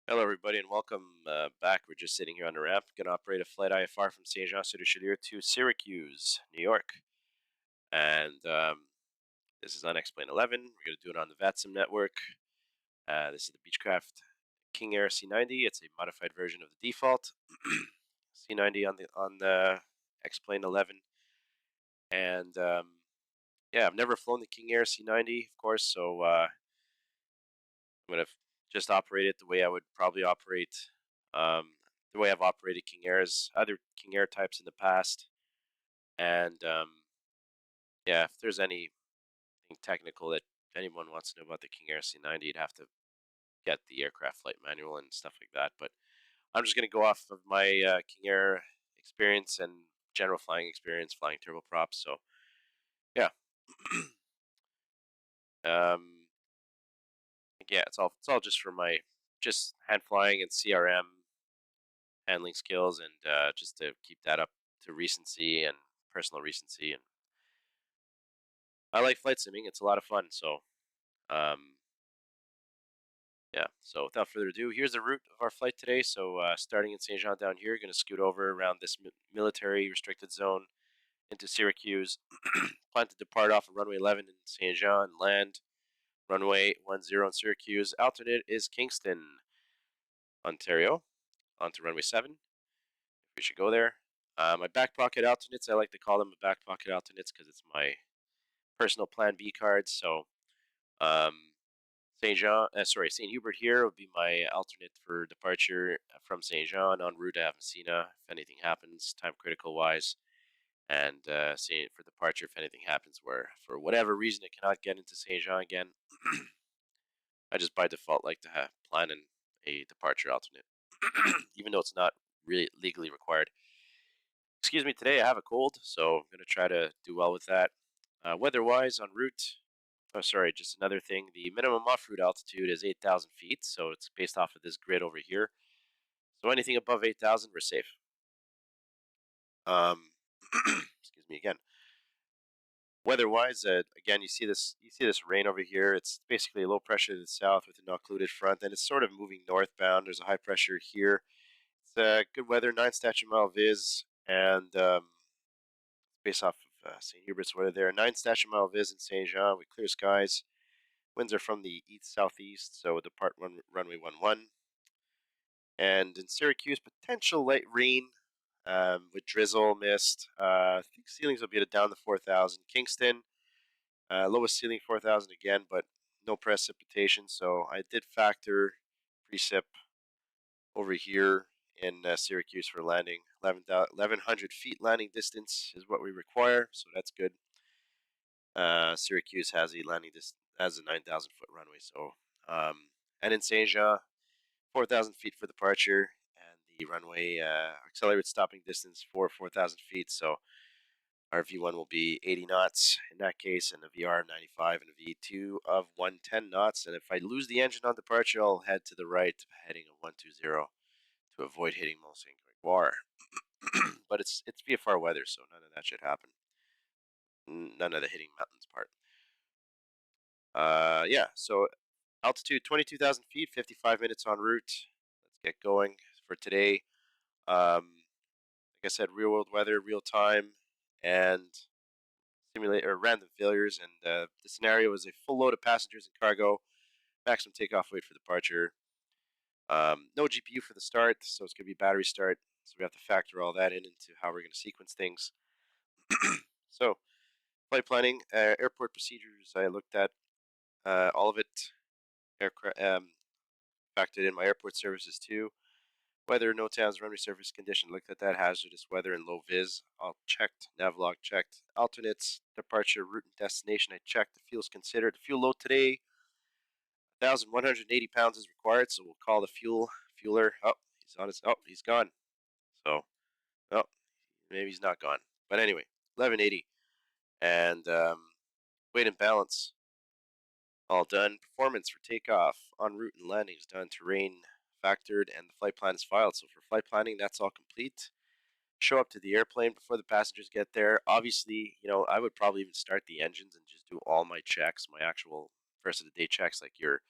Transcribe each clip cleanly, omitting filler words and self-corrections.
Hello, everybody, and welcome back. We're just sitting here on the ramp. Going to operate a flight IFR from CYJN-KSYR to Syracuse, New York. And this is on Xplane 11. We're going to do it on the Vatsim network. This is the Beechcraft King Air C90. It's a modified version of the default C90 on the Xplane 11. And yeah, I've never flown the King Air C90, of course, so I'm going to just operate it the way I would probably operate the way I've operated King Airs, other King Air types in the past. And yeah, if there's anything technical that anyone wants to know about the King Air C90, you'd have to get the aircraft flight manual and stuff like that. But I'm just going to go off of my King Air experience and general flying experience, flying turboprops. So yeah, yeah, it's all just for my just hand flying and CRM handling skills, and just to keep that up to recency and personal recency. And I like flight simming; it's a lot of fun. So yeah. So without further ado, here's the route of our flight today. So starting in Saint Jean down here, going to scoot over around this military restricted zone into Syracuse. Plan to depart off of runway 11 in Saint Jean, land runway 10 in Syracuse. Alternate is Kingston, Ontario, onto runway 7. We should go there. My back pocket alternates, I like to call them back pocket alternates because it's my personal Plan B cards. So St. Hubert here would be my alternate for departure from St. Jean en route to Avicenna if anything happens, time critical wise, and for departure if anything happens where for whatever reason it cannot get into St. Jean again. I just by default like to plan a departure alternate, even though it's not really legally required. Excuse me, today I have a cold, so I'm going to try to do well with that. Weather-wise, en route, oh, sorry, just another thing. The minimum off-route altitude is 8,000 feet, so it's based off of this grid over here. So anything above 8,000, we're safe. Excuse me again. Weather-wise, again, you see this rain over here. It's basically low pressure to the south with an occluded front, and it's sort of moving northbound. There's a high pressure here. It's good weather, 9 statute mile viz, and based off of St. Hubert's weather there. 9 statute mile viz in Saint Jean with clear skies. Winds are from the east-southeast, so depart runway 11. And in Syracuse, potential light rain with drizzle, mist. I think ceilings will be at down to 4,000. Kingston, lowest ceiling 4,000 again, but no precipitation. So I did factor precip over here in Syracuse for landing. 1,100 feet landing distance is what we require, so that's good. Syracuse has a 9,000 foot runway. So, and in Saint Jean, 4,000 feet for departure, and the runway accelerated stopping distance for 4,000 feet. So our V1 will be 80 knots in that case, and a VR of 95 and a V2 of 110 knots. And if I lose the engine on departure, I'll head to the right, heading a 120 to avoid hitting Mont Saint Gregoire. But it's VFR weather, so none of that should happen. None of the hitting mountains part. Yeah, so altitude 22,000 feet, 55 minutes en route. Let's get going for today. Like I said, real world weather, real time, and simulate or random failures. And the scenario is a full load of passengers and cargo, maximum takeoff weight for departure. No GPU for the start, so it's going to be battery start. So we have to factor all that into how we're going to sequence things. So flight planning, airport procedures, I looked at all of it. Factored in my airport services too. Weather, NOTAMs, runway surface condition, looked at that. Hazardous weather and low vis, all checked. Navlog checked. Alternates, departure, route and destination, I checked. The fuel's considered. The fuel load today, 1,180 pounds is required, so we'll call the fueler. Oh, he's gone. So, oh, maybe he's not gone. But anyway, 1180. And weight and balance, all done. Performance for takeoff, en route and landing is done. Terrain factored, and the flight plan is filed. So for flight planning, that's all complete. Show up to the airplane before the passengers get there. Obviously, I would probably even start the engines and just do all my checks, my actual first of the day checks, like your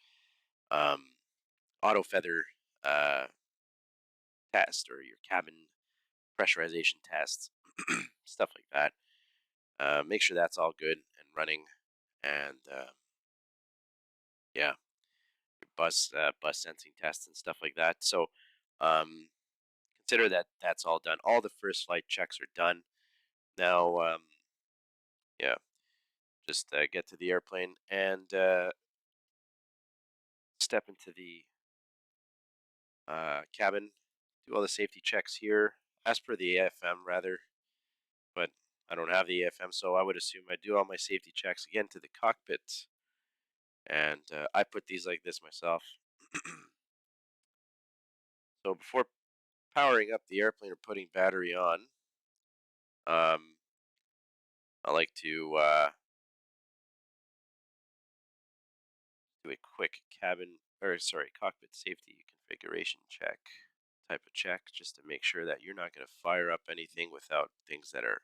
auto feather test or your cabin pressurization tests, stuff like that. Make sure that's all good and running, and yeah, your bus sensing tests and stuff like that. So consider that that's all done. All the first flight checks are done. Now, yeah, just get to the airplane and step into the cabin. Do all the safety checks here, as per the AFM rather, but I don't have the AFM, so I would assume I do all my safety checks again to the cockpit, and I put these like this myself. So before powering up the airplane or putting battery on, I like to do a quick cockpit safety configuration check type of check, just to make sure that you're not going to fire up anything without things that are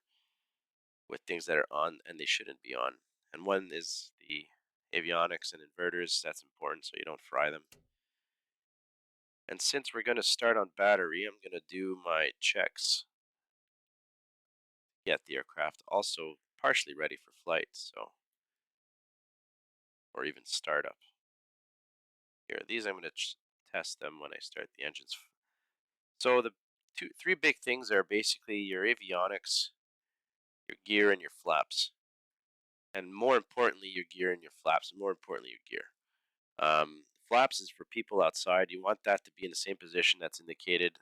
on and they shouldn't be on. And one is the avionics and inverters. That's important so you don't fry them. And since we're going to start on battery, I'm going to do my checks. Get the aircraft also partially ready for flight, so, or even startup. Here, these I'm going to test them when I start the engines. So the three big things are basically your avionics, your gear, and your flaps. And more importantly, your gear and your flaps. And more importantly, your gear. Flaps is for people outside. You want that to be in the same position that's indicated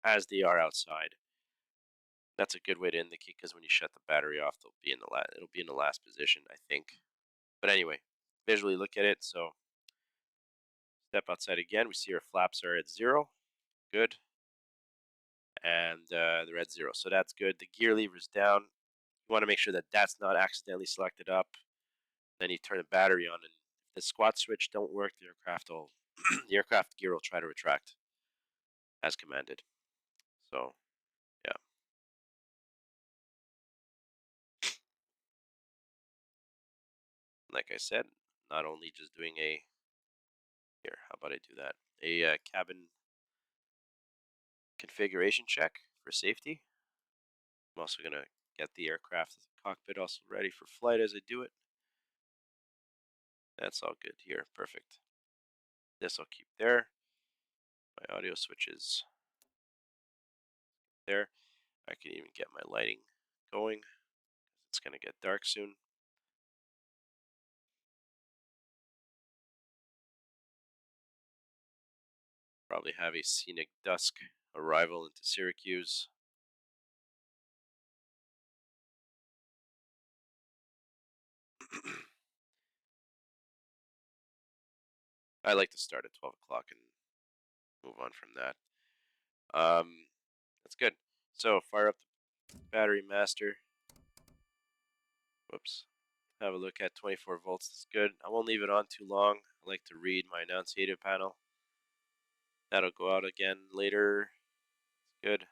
as they are outside. That's a good way to indicate, because when you shut the battery off, it'll be in the last position, I think. But anyway, visually look at it. So step outside again. We see our flaps are at 0. Good. And they're at 0. So that's good. The gear lever's down. You want to make sure that that's not accidentally selected up. Then you turn the battery on, and if the squat switch don't work, the aircraft gear will try to retract as commanded. So yeah. Like I said, not only just doing how about I do that? A cabin configuration check for safety. I'm also going to get the aircraft cockpit also ready for flight as I do it. That's all good here. Perfect. This I'll keep there. My audio switches there. I can even get my lighting going. It's going to get dark soon. Probably have a scenic dusk arrival into Syracuse. I like to start at 12 o'clock and move on from that. That's good. So fire up the battery master. Whoops. Have a look at 24 volts. That's good. I won't leave it on too long. I like to read my annunciator panel. That'll go out again later. Good.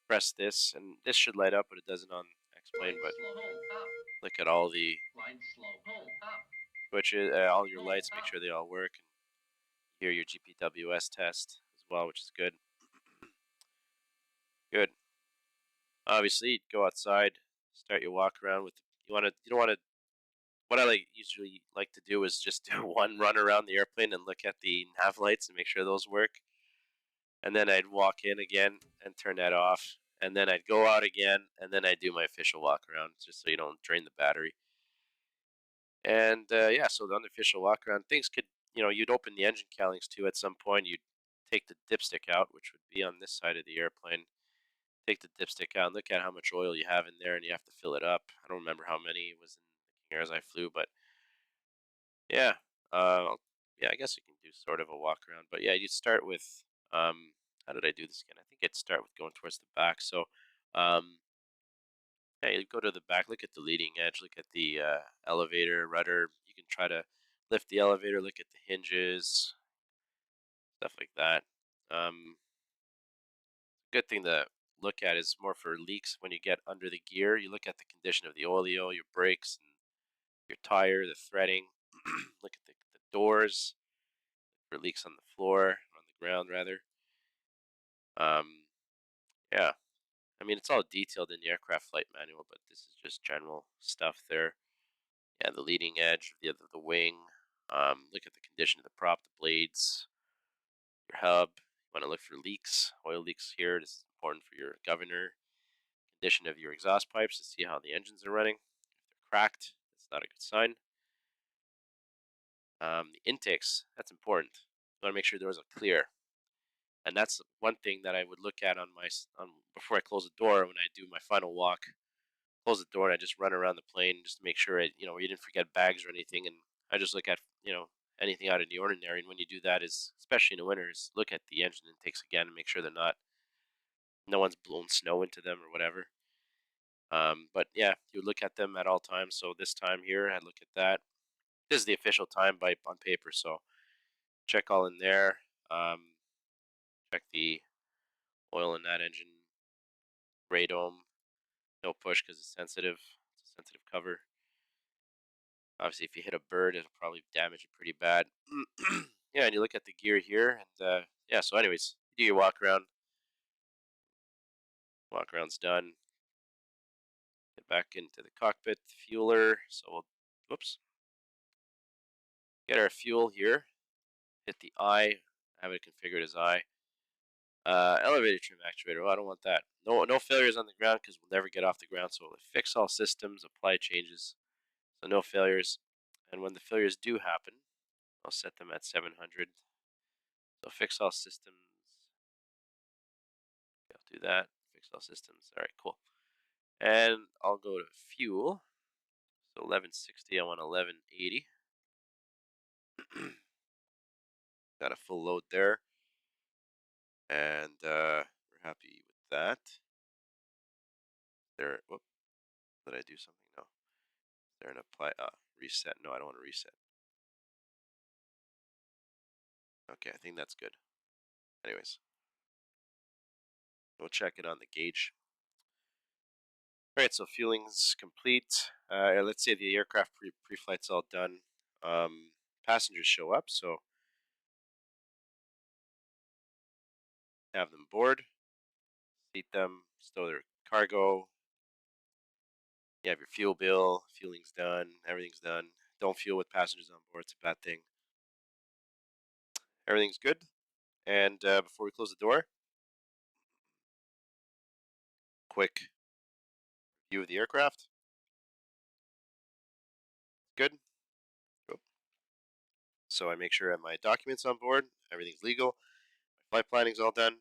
Press this, and this should light up, but it doesn't on Xplane. But look at all the switches, all your lights. Make sure they all work. And hear your GPWS test as well, which is good. Good. Obviously, go outside, start your walk around with. You don't want to. What I usually like to do is just do one run around the airplane and look at the nav lights and make sure those work. And then I'd walk in again and turn that off. And then I'd go out again, and then I'd do my official walk around, just so you don't drain the battery. And yeah, so the unofficial walk around, things could, you'd open the engine cowlings too at some point. You'd take the dipstick out, which would be on this side of the airplane. Take the dipstick out and look at how much oil you have in there, and you have to fill it up. I don't remember how many was in the King Airs I flew, but yeah, yeah, I guess you can do sort of a walk around. But yeah, you start with how did I do this again? I think I'd start with going towards the back. So yeah, you go to the back, look at the leading edge, look at the elevator, rudder. You can try to lift the elevator, look at the hinges, stuff like that. Good thing to look at is more for leaks when you get under the gear. You look at the condition of the oleo, your brakes, and your tire, the threading. Look at the doors. for leaks on the floor, on the ground rather. Yeah, I mean it's all detailed in the aircraft flight manual, but this is just general stuff there. Yeah, the leading edge of the wing. Look at the condition of the prop, the blades, your hub. You want to look for leaks, oil leaks here. This is important for your governor. Condition of your exhaust pipes to see how the engines are running. If they're cracked, that's not a good sign. The intakes, that's important. You want to make sure doors are clear. And that's one thing that I would look at on before I close the door when I do my final walk. Close the door and I just run around the plane just to make sure you didn't forget bags or anything. And I just look at anything out of the ordinary. And when you do that, is especially in the winter, is look at the engine intakes again and make sure no one's blown snow into them or whatever. But yeah, you would look at them at all times. So this time here, I look at that. This is the official time on paper, so check all in there. Check the oil in that engine, radome, no push because it's sensitive. It's a sensitive cover. Obviously, if you hit a bird, it'll probably damage it pretty bad. Yeah, and you look at the gear here, and yeah. So, anyways, you do your walk around. Walk around's done. Get back into the cockpit, fueler. So we'll, whoops, get our fuel here. Hit the I. I have it configured as I. Elevator trim actuator. Oh, I don't want that. No failures on the ground because we'll never get off the ground. So we'll fix all systems, apply changes. So no failures. And when the failures do happen, I'll set them at 700. So fix all systems. I'll do that. Fix all systems. All right, cool. And I'll go to fuel. So 1160. I want 1180. Got a full load there. And we're happy with that. Whoop, did I do something? No. There an apply reset? No, I don't want to reset. Okay, I think that's good. Anyways, we'll check it on the gauge. All right, so fueling's complete. Let's say the aircraft pre-flight's all done. Passengers show up, so have them board, seat them, stow their cargo. You have your fuel bill, fueling's done, everything's done. Don't fuel with passengers on board, it's a bad thing. Everything's good. And before we close the door, quick view of the aircraft. Good. Cool. So I make sure I have my documents on board, everything's legal, my flight planning's all done.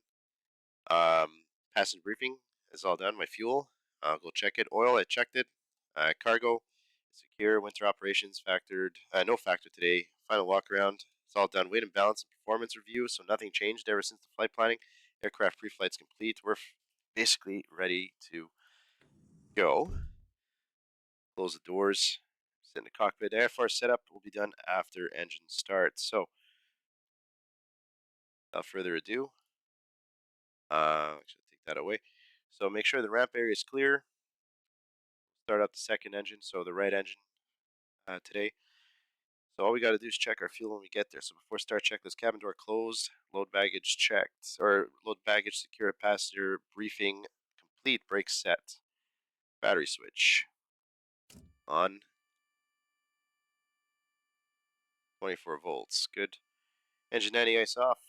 Passenger briefing is all done. My fuel, I'll go check it. Oil, I checked it. Cargo, secure. Winter operations factored. No factor today. Final walk around. It's all done. Weight and balance and performance review. So nothing changed ever since the flight planning. Aircraft pre-flight's complete. We're basically ready to go. Close the doors. Sit in the cockpit. IFR setup will be done after engine start. So without further ado, actually take that away. So make sure the ramp area is clear. Start up the second engine, so the right engine today. So all we got to do is check our fuel when we get there. So before start checklist, cabin door closed, load baggage checked, or load baggage secure, passenger briefing complete, brakes set, battery switch on, 24 volts, good. Engine anti-ice off.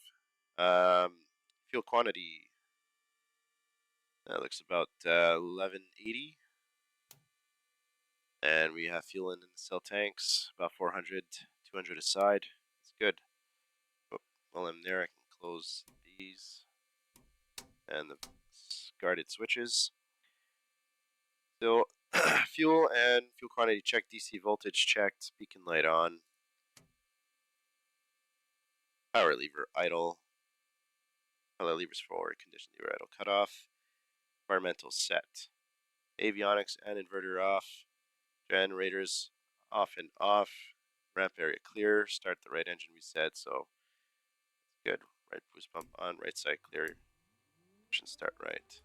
Fuel quantity, that looks about 1180. And we have fuel in the cell tanks, about 400, 200 aside. It's good. Oh, while I'm there, I can close these and the guarded switches. So fuel and fuel quantity checked, DC voltage checked, beacon light on, power lever idle, power levers forward, condition lever idle, cut off, environmental set, avionics and inverter off, generators off and off, ramp area clear, start the right engine reset, so good. Right boost pump on, right side clear, engine start right.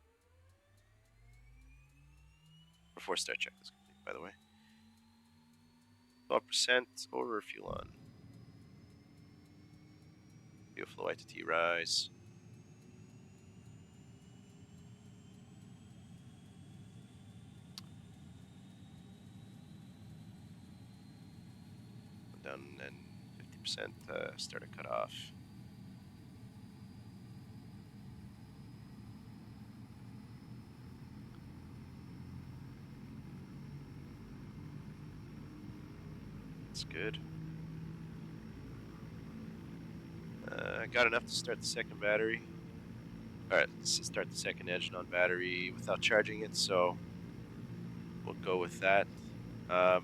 Before start check is complete, by the way. 12% over fuel on. Beautiful ITT rise. Down and 50% start to cut off. That's good. I got enough to start the second battery. Alright, let's start the second engine on battery without charging it, so we'll go with that. Good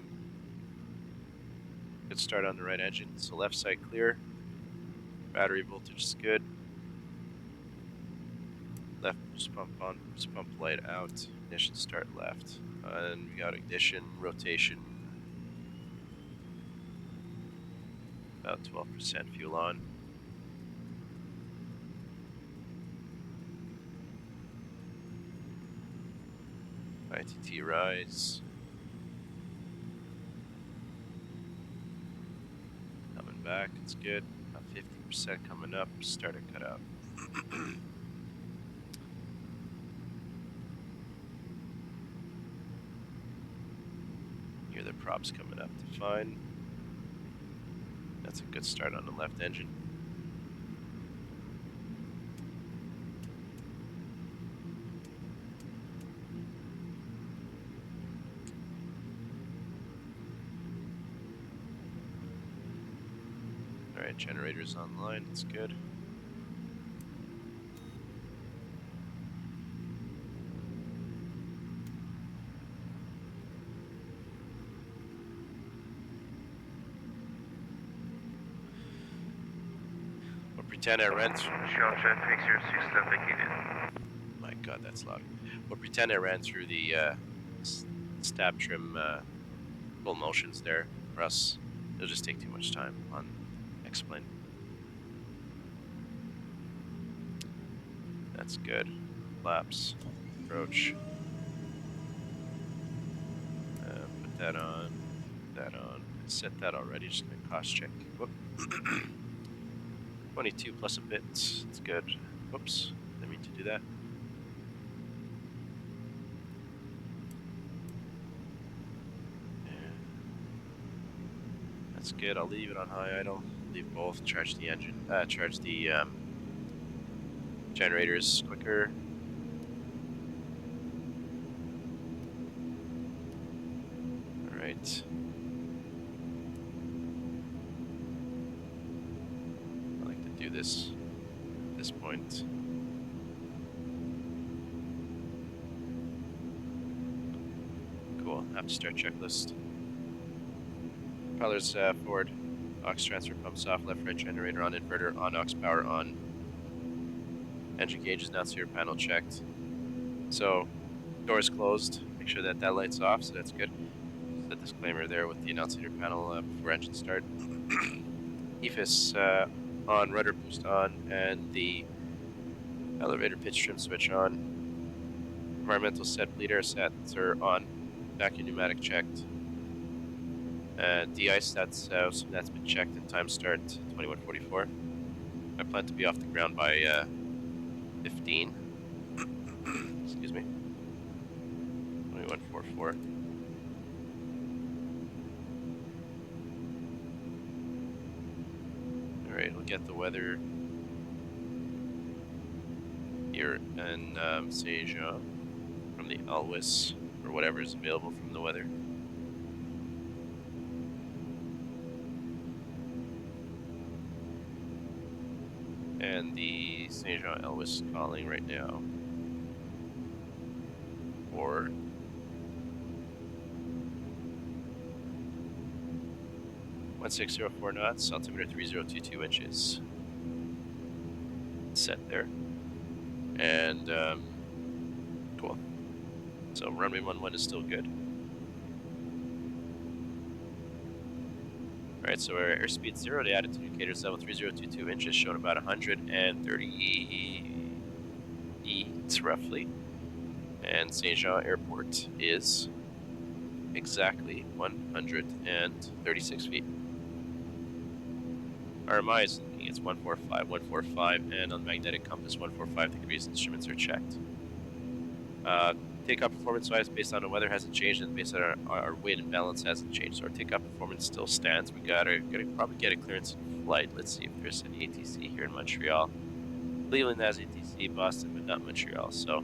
start on the right engine, so left side clear. Battery voltage is good. Left boost pump on, boost pump light out. Ignition start left. And we got ignition, rotation. About 12% fuel on. ITT rise. Coming back, it's good. About 50% coming up, start to cut out. Here the props coming up to fine. That's a good start on the left engine. Alright, generator's online, it's good. We'll pretend I ran through. My god, that's loud. We'll pretend I ran through the stab trim full motions there, or else it'll just take too much time on Xplane. That's good. Flaps, approach. Put that on, set that already, just gonna cost check. Whoop. 22 plus a bit, it's good. Whoops, didn't mean to do that. That's good, I'll leave it on high idle, leave both, charge the engine, charge the generators quicker. Alright. I like to do this at this point. Cool, have to start checklist. Propellers forward, aux transfer pumps off, left right generator on, inverter on, aux power on. Engine gauge is now your panel checked. So, doors closed, make sure that that light's off, so that's good. The disclaimer there with the annunciator panel before engine start. EFIS on, rudder boost on, and the elevator pitch trim switch on. Environmental set, bleed air sets are on. Vacuum pneumatic checked. De-ice, that's been checked and time start 21:44. I plan to be off the ground by 15. Excuse me. 21:44. Alright, we'll get the weather here in CYJN from the Alwis, or whatever is available from the weather. And the CYJN Elvis calling right now for .1604 knots, altimeter 3022 inches. Set there. And cool. So runway 11 is still good. Alright, so our airspeed 0 to attitude indicators level 3022 inches, showing about 138 roughly. And CYJN Airport is exactly 136 feet. RMI is looking checking. It's 145, 145, and on the magnetic compass, 145 degrees. Instruments are checked. Takeoff performance-wise, based on the weather hasn't changed, and based on our weight and balance hasn't changed, so our takeoff performance still stands. We gotta probably get a clearance in flight. Let's see if there's any ATC here in Montreal. Cleveland has ATC, Boston, but not Montreal, so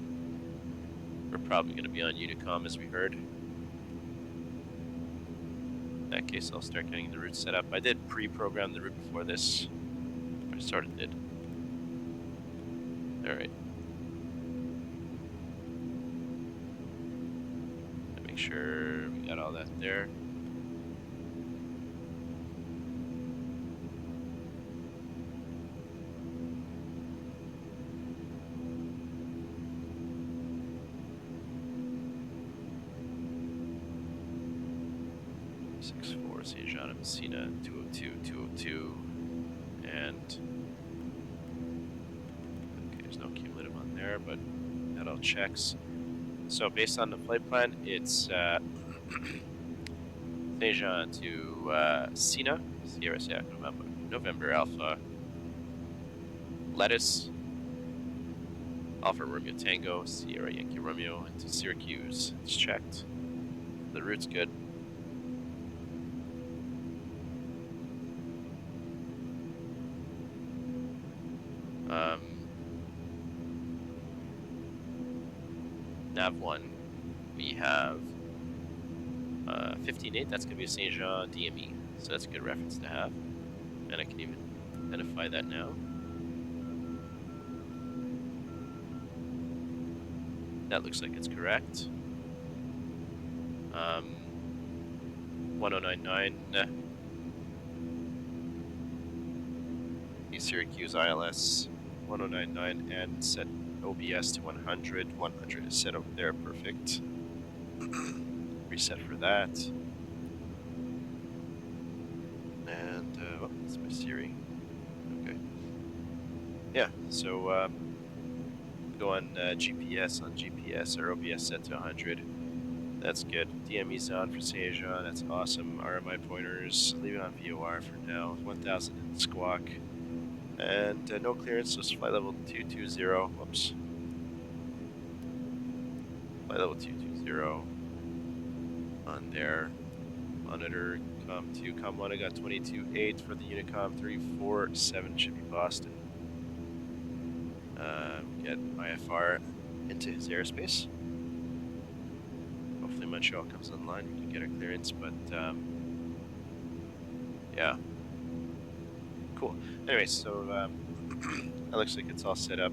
we're probably gonna be on Unicom, as we heard. In that case, I'll start getting the route set up. I did pre-program the route before this. I sort of did. All right. Make sure we got all that there. St. John of Messina, 202, 202, and okay, there's no cumulative on there, but that all checks. So based on the flight plan, it's St. John to Sina, Sierra November Alpha, Lettuce, Alpha Romeo Tango, Sierra Yankee Romeo, into Syracuse. It's checked. The route's good. Nav 1, we have 15.8, that's going to be a St. Jean DME, so that's a good reference to have, and I can even identify that now. That looks like it's correct. 1099, the Syracuse ILS 1099, and set OBS to 100. 100 is set over there, perfect. Reset for that. And, oh, that's my Siri. Okay. Yeah, so go on GPS, or OBS set to 100. That's good. DME's on for St. Jean, that's awesome. RMI pointers, leave it on VOR for now. 1000 in squawk. And no clearance, so it's flight level 220. Whoops. Flight level 220 on there. Monitor COM2, COM1, I got 22.8 for the Unicom. 347 should be Boston. Get IFR into his airspace. Hopefully Montreal comes online, we can get a clearance, but yeah. Cool. Anyway, so that looks like it's all set up.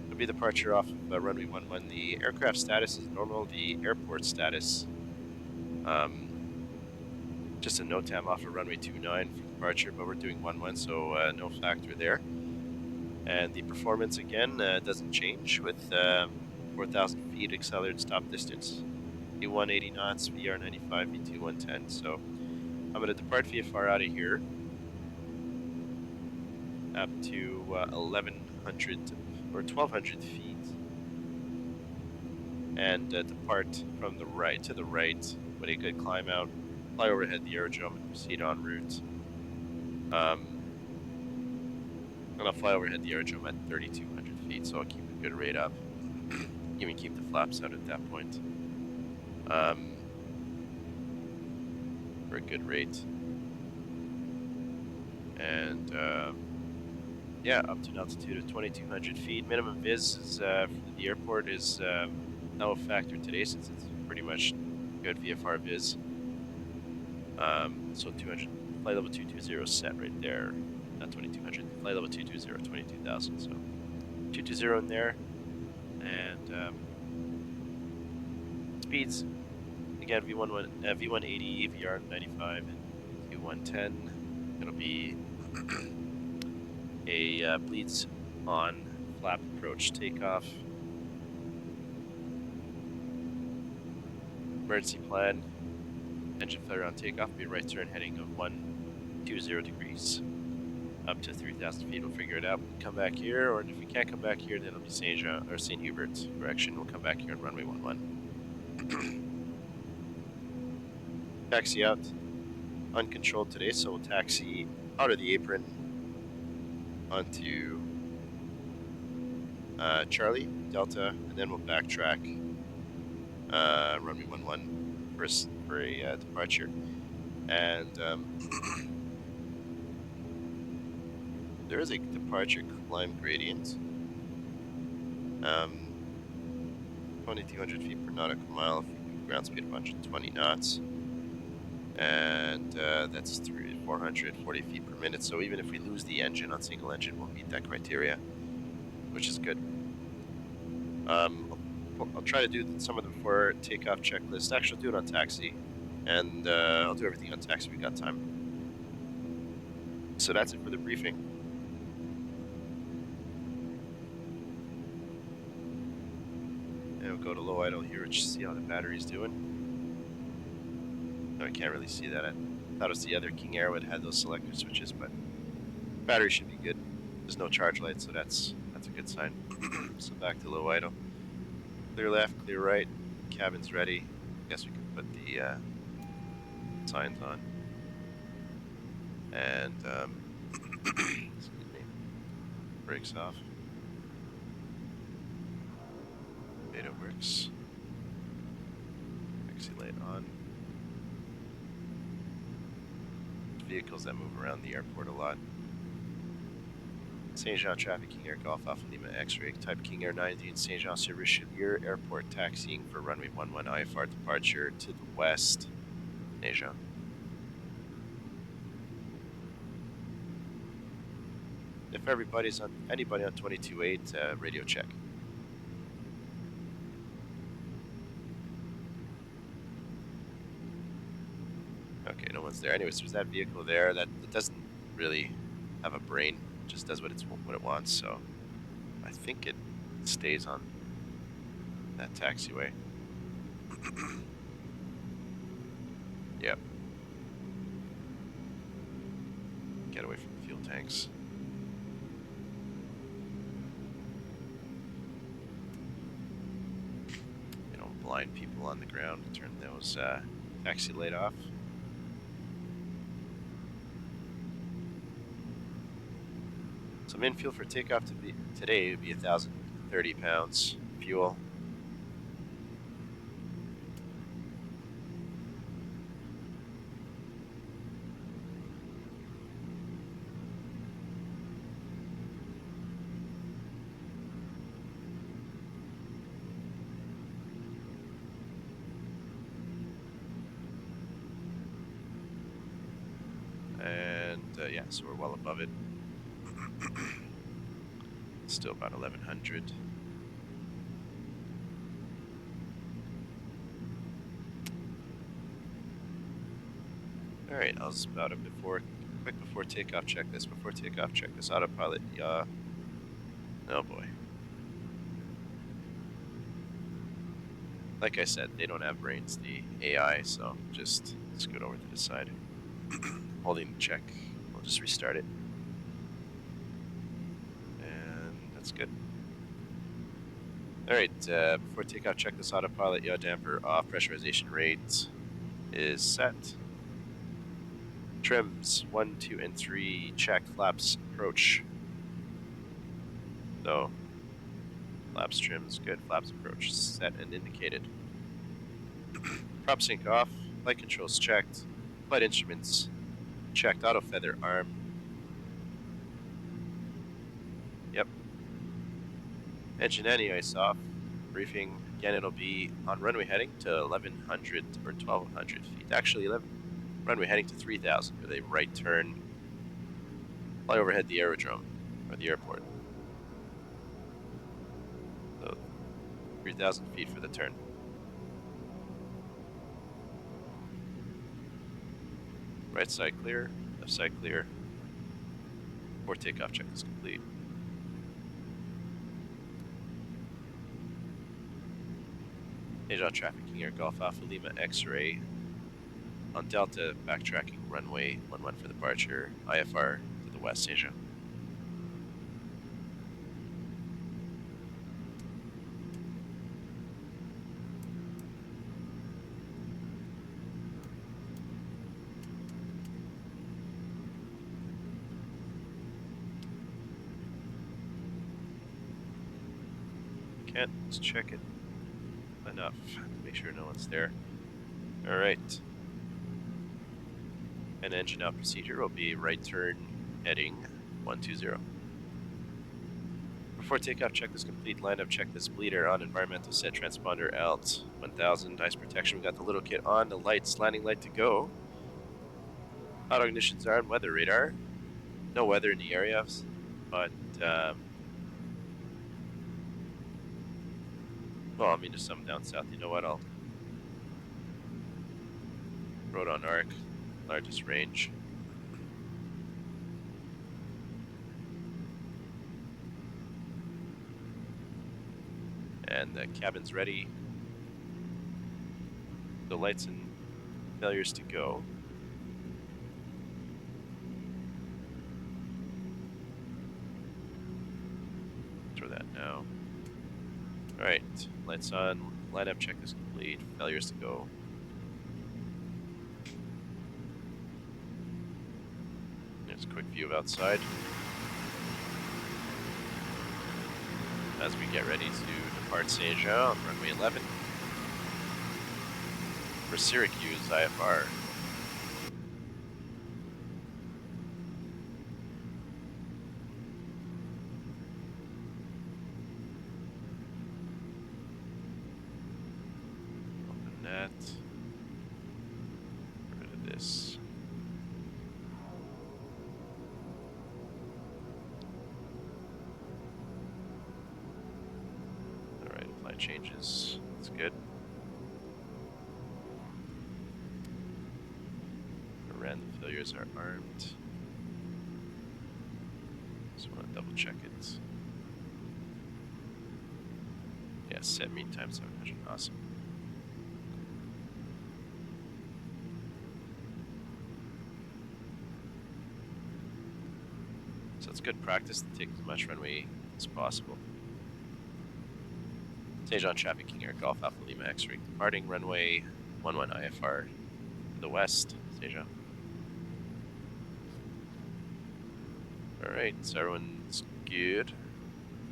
It'll be departure off of runway 11. The aircraft status is normal. The airport status, just a NOTAM off of runway 29 for departure, but we're doing 11, so no factor there. And the performance again doesn't change with 4,000 feet accelerated stop distance, V180 knots, VR95, V2 110. So I'm going to depart VFR out of here up to 1,100 or 1,200 feet, and depart from the right to the right with a good climb out, fly overhead the aerodrome, and proceed en route. And I'll fly overhead the aerodrome at 3,200 feet, so I'll keep a good rate up. Even keep the flaps out at that point. For a good rate. And yeah, up to an altitude of 2,200 feet. Minimum viz is, for the airport is no factor today, since it's pretty much good VFR viz. So 200, flight level 220 set right there. Not 2,200, flight level 220, 22,000. So 220 in there. And speeds, again, V180, VR95, and V110. It'll be a bleeds on flap approach takeoff. Emergency plan, engine failure on takeoff, be a right turn heading of 120 degrees. Up to 3,000 feet, we'll figure it out. We'll come back here, or if we can't come back here, then it'll be St. Jean, or St. Hubert direction. We'll come back here on runway 11. Taxi out, uncontrolled today, so we'll taxi out of the apron onto Charlie, Delta, and then we'll backtrack runway 11 for a departure. And there is a departure climb gradient. 2,200 feet per nautical mile, ground speed of 120 knots. And that's 440 feet per minute. So even if we lose the engine on single engine, we'll meet that criteria, which is good. I'll try to do some of the before takeoff checklist. Actually, I'll do it on taxi, and I'll do everything on taxi. We got time. So that's it for the briefing. And we'll go to low idle here, just see how the battery's doing. No, I can't really see that. I thought it was the other King Air would have those selector switches, but battery should be good. There's no charge light, so that's a good sign. So back to low idle. Clear left, clear right. Cabin's ready. Guess we can put the signs on. And excuse me. Brakes off. Beta works. Exit light on. Vehicles that move around the airport a lot. Saint-Jean traffic, King Air Golf Alpha Lima X-ray, type King Air 90 in Saint-Jean-sur-Richelieu Airport, taxiing for runway 11 IFR departure to the west. Saint-Jean. If anybody on 22.8, radio check. Okay, no one's there. Anyways, there's that vehicle there that doesn't really have a brain. Just does what it wants, so I think it stays on that taxiway. Yep. Get away from the fuel tanks. You don't blind people on the ground. Turn those taxi light off. So min fuel for takeoff today would be 1,030 pounds fuel. And yeah, so we're well above it. Still about 1,100. All right, I was about it before. Quick before takeoff checklist. Before takeoff checklist. Autopilot. Yeah. Oh boy. Like I said, they don't have brains, the AI. So just scoot over to the side. Holding the check. We'll just restart it. That's good. All right, before takeoff, check this autopilot. Yaw damper off. Pressurization rate is set. Trims 1, 2, and 3 check. Flaps approach. So flaps trims good. Flaps approach set and indicated. Prop sync off. Flight controls checked. Flight instruments checked. Auto feather arm. Yep. Engine anti-ice off. Briefing again. It'll be on runway heading to 1,100 or 1,200 feet. Actually, runway heading to 3,000 with a right turn. Fly overhead the aerodrome or the airport. So 3,000 feet for the turn. Right side clear. Left side clear. Before takeoff check is complete. Saint-Jean traffic, King Air Golf Alpha Lima X-ray on Delta, backtracking runway 11 for departure, IFR to the west, Saint-Jean. can't. Let's check it enough to make sure no one's there. Alright. And engine out procedure will be right turn heading 120. Before takeoff, checklist complete. Line up checklist bleeder on. Environmental set transponder out. 1000. Ice protection. We got the little kit on. The lights. Landing light to go. Auto ignitions are on. Weather radar. No weather in the area, but well, I mean, there's some down south. You know what? I'll road on arc, largest range. And the cabin's ready. The lights and failures to go. Throw that now. Alright, lights on, lineup check is complete, failures to go. There's a quick view of outside. As we get ready to depart Saint-Jean on runway 11 for Syracuse IFR. Open that. Get rid of this. Alright, apply changes. That's good. Random failures are armed. Just want to double check it. Yeah, set mean time 700. Awesome. So it's good practice to take as much runway as possible. Saint-Jean traffic King Air Golf Alpha Lima X-ray departing runway 11 IFR to the west. Saint-Jean. Alright, so everyone's good.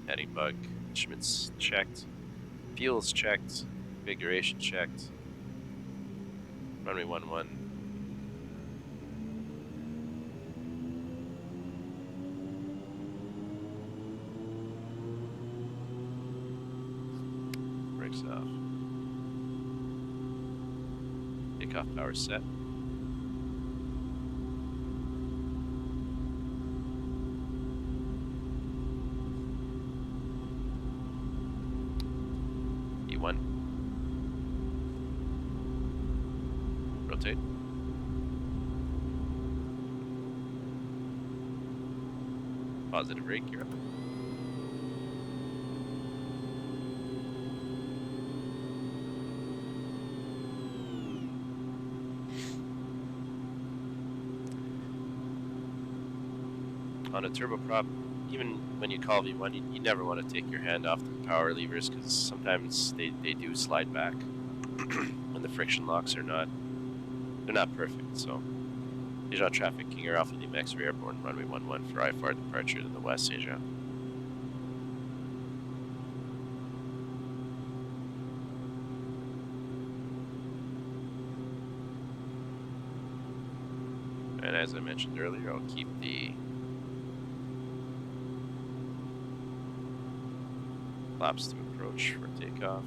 Heading bug, instruments checked, fuels checked, configuration checked. Runway 11. Brakes off. Takeoff power set. E1. Rotate. Positive brake, you're up. On a turboprop, even when you call V1, you never want to take your hand off the power levers because sometimes they do slide back and the friction locks are not perfect. So Saint-Jean traffic King Air Alpha Lima X-ray airborne runway 11 for IFR departure to the west. Saint-Jean. And as I mentioned earlier, I'll keep the flaps to approach for takeoff.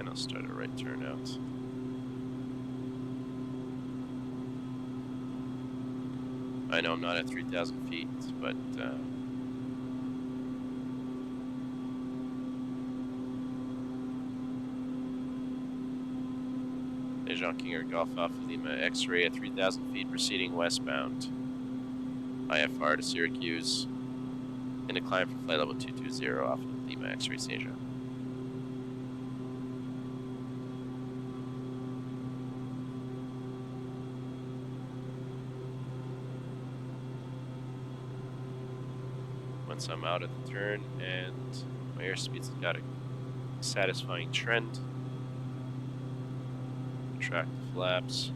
I'll start a right turn out. I know I'm not at 3,000 feet, but Saint-Jean King Air Golf Alpha Lima X-ray at 3,000 feet proceeding westbound. IFR to Syracuse, and a climb for flight level 220 off of Lima X-Ray St. John. Once I'm out of the turn and my airspeed's got a satisfying trend, track the flaps.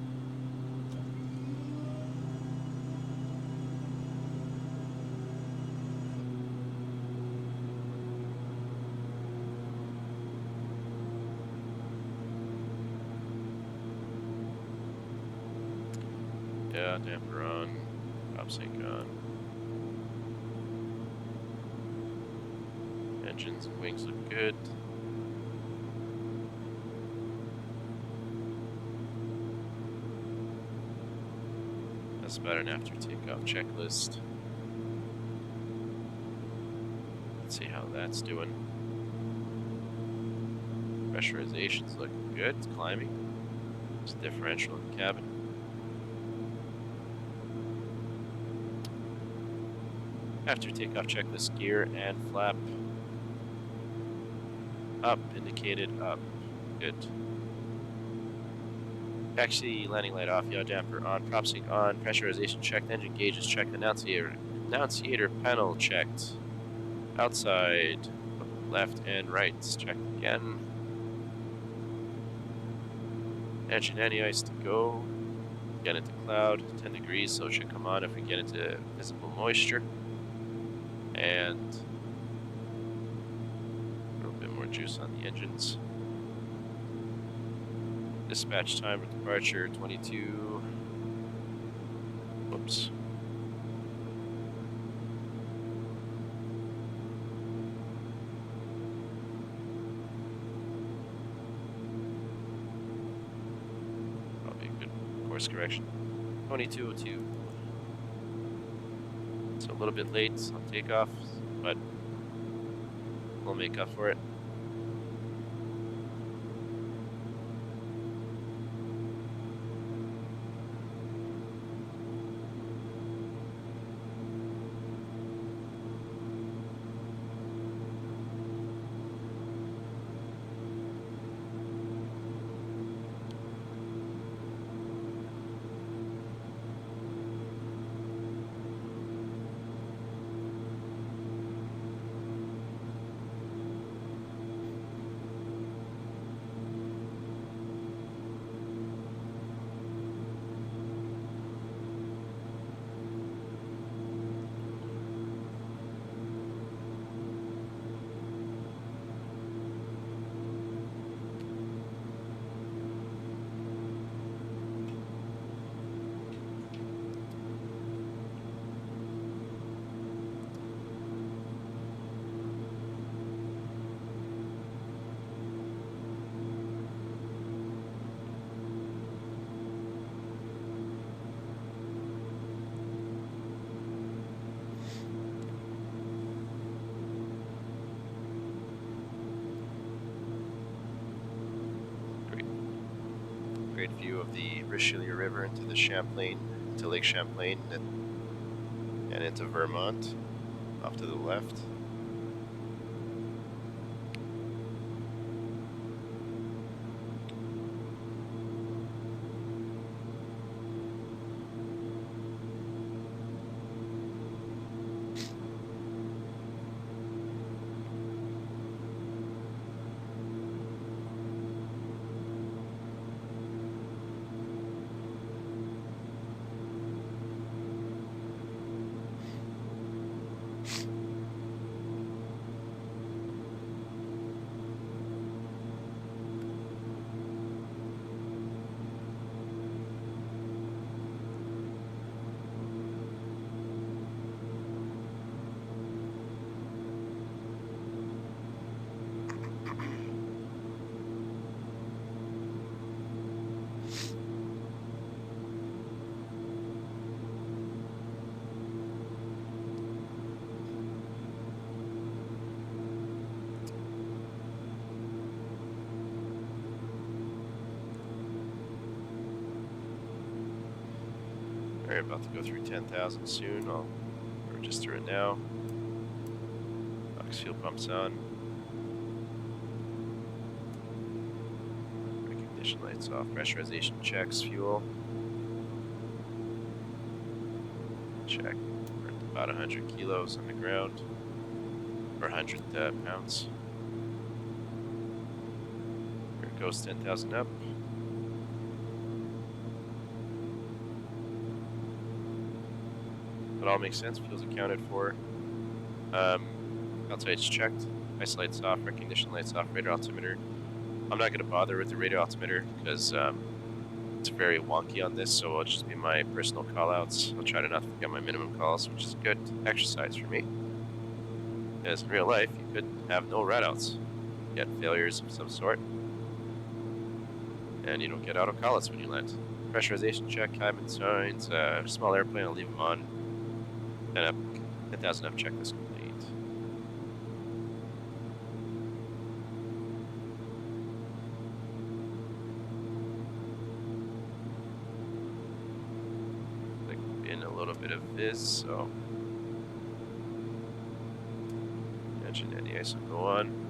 Yeah, damper on, top sync on. Engines and wings look good. That's about an after takeoff checklist. Let's see how that's doing. Pressurization's looking good, it's climbing. There's a differential in the cabin. After takeoff checklist, gear and flap. Up, indicated up. Good. Taxi, landing light off, yaw damper on, prop sync on, pressurization checked, engine gauges checked, annunciator panel checked. Outside, left and right, checked again. Engine anti-ice to go. Get into cloud, 10 degrees, so it should come on if we get into visible moisture. And a little bit more juice on the engines. Dispatch time of departure 22. Whoops. Probably a good course correction. 22:02. So a little bit late on takeoff, but we'll make up for it. Great view of the Richelieu River into the Champlain, into Lake Champlain, and into Vermont, off to the left. We're about to go through 10,000 soon. We're just through it now. Ox fuel pumps on. Recognition lights off. Pressurization checks. Fuel. Check. We're at about 100 kilos on the ground. Or 100 pounds. Here it goes, 10,000 up. It all makes sense. Fuel's accounted for. Altimeter's checked. Ice lights off. Recognition lights off. Radar altimeter. I'm not going to bother with the radar altimeter because it's very wonky on this, so it'll just be my personal callouts. I'll try to not forget my minimum calls, which is good exercise for me. As in real life, you could have no radouts, get failures of some sort, and you don't get auto callouts when you land. Pressurization check, cabin signs, small airplane, I'll leave them on. 10,000 up checklist complete. Like in a little bit of viz, so engine and the ice will go on.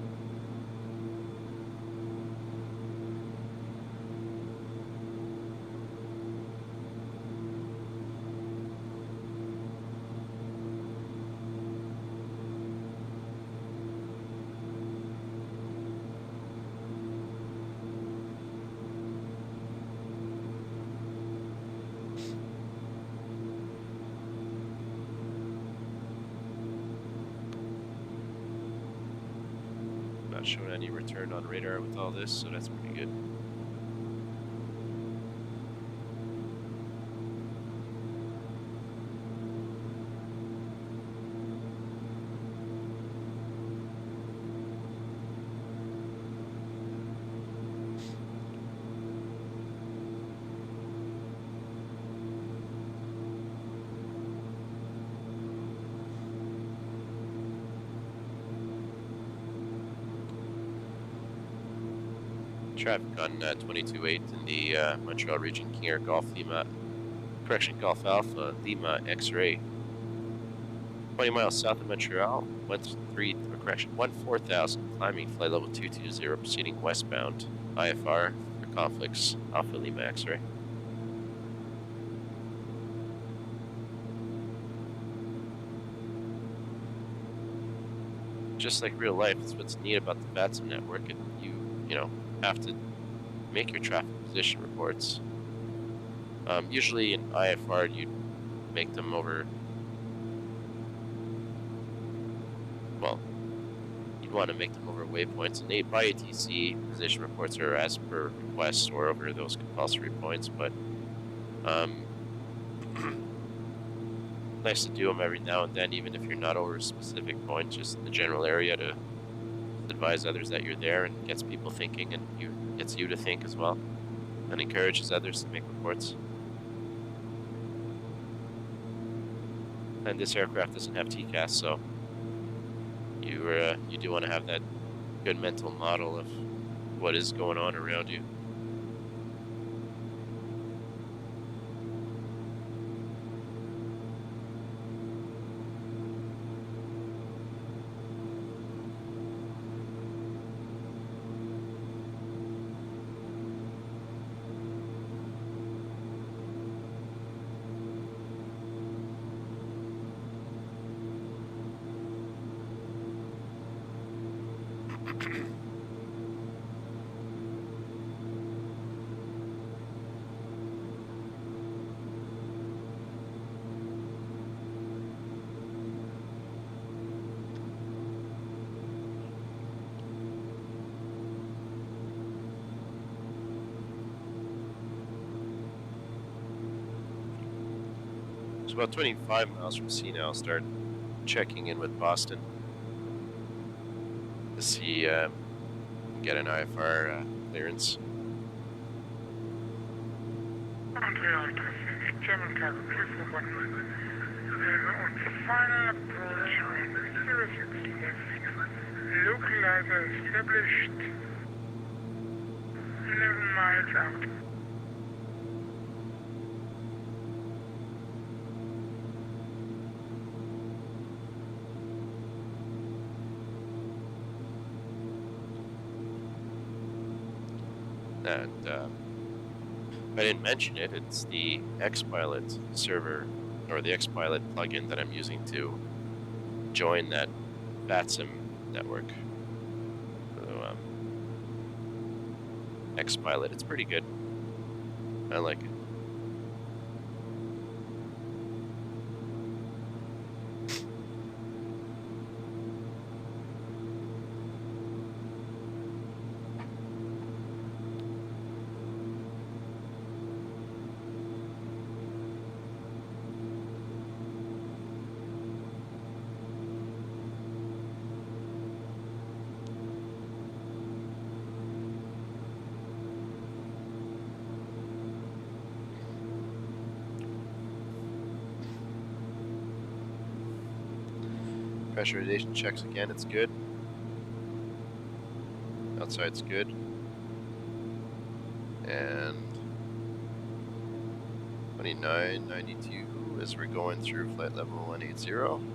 Not showing any return on radar with all this, so that's pretty good. Traffic on 22.8 in the Montreal region, King Air Golf Lima, Golf Alpha, Lima X-Ray. 20 miles south of Montreal, 14,000, climbing flight level 220, proceeding westbound, IFR for conflicts, Alpha Lima X-Ray. Just like real life, it's what's neat about the Vatsim network, and you know, have to make your traffic position reports. Usually in IFR, you'd make them over, well, you'd want to make them over waypoints, and by ATC, position reports are as per request or over those compulsory points, but nice to do them every now and then, even if you're not over a specific point, just in the general area to advise others that you're there, and gets people thinking, and gets you to think as well, and encourages others to make reports. And this aircraft doesn't have TCAS, so you do want to have that good mental model of what is going on around you. It's about 25 miles from C now. I'll start checking in with Boston to see get an IFR clearance. Untitled German cargo, clear for 1 minute. On final approach, runway 06 left. Localizer established. 11 miles out. And I didn't mention it, it's the Xpilot server, or the Xpilot plugin that I'm using to join that Vatsim network. So, Xpilot, it's pretty good. I like it. Pressurization checks again, it's good. Outside's good. And 2992 as we're going through flight level 180.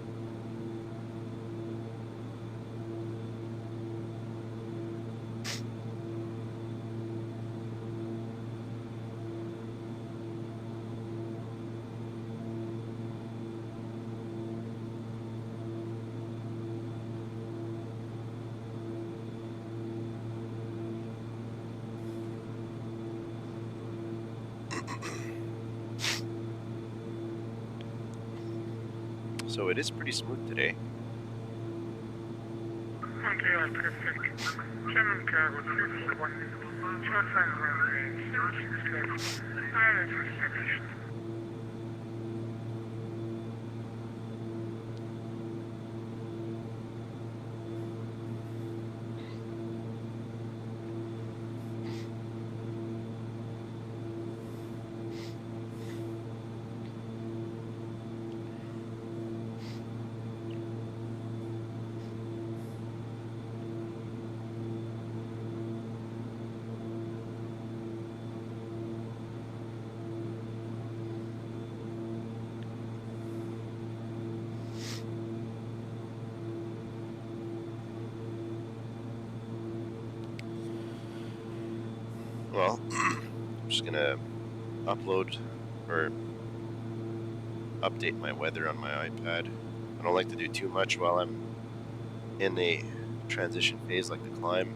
So it is pretty smooth today. Montreal Pacific, German cargo 341, short line runway 06 left, ILS established. Well, I'm just gonna upload or update my weather on my iPad. I don't like to do too much while I'm in the transition phase like the climb,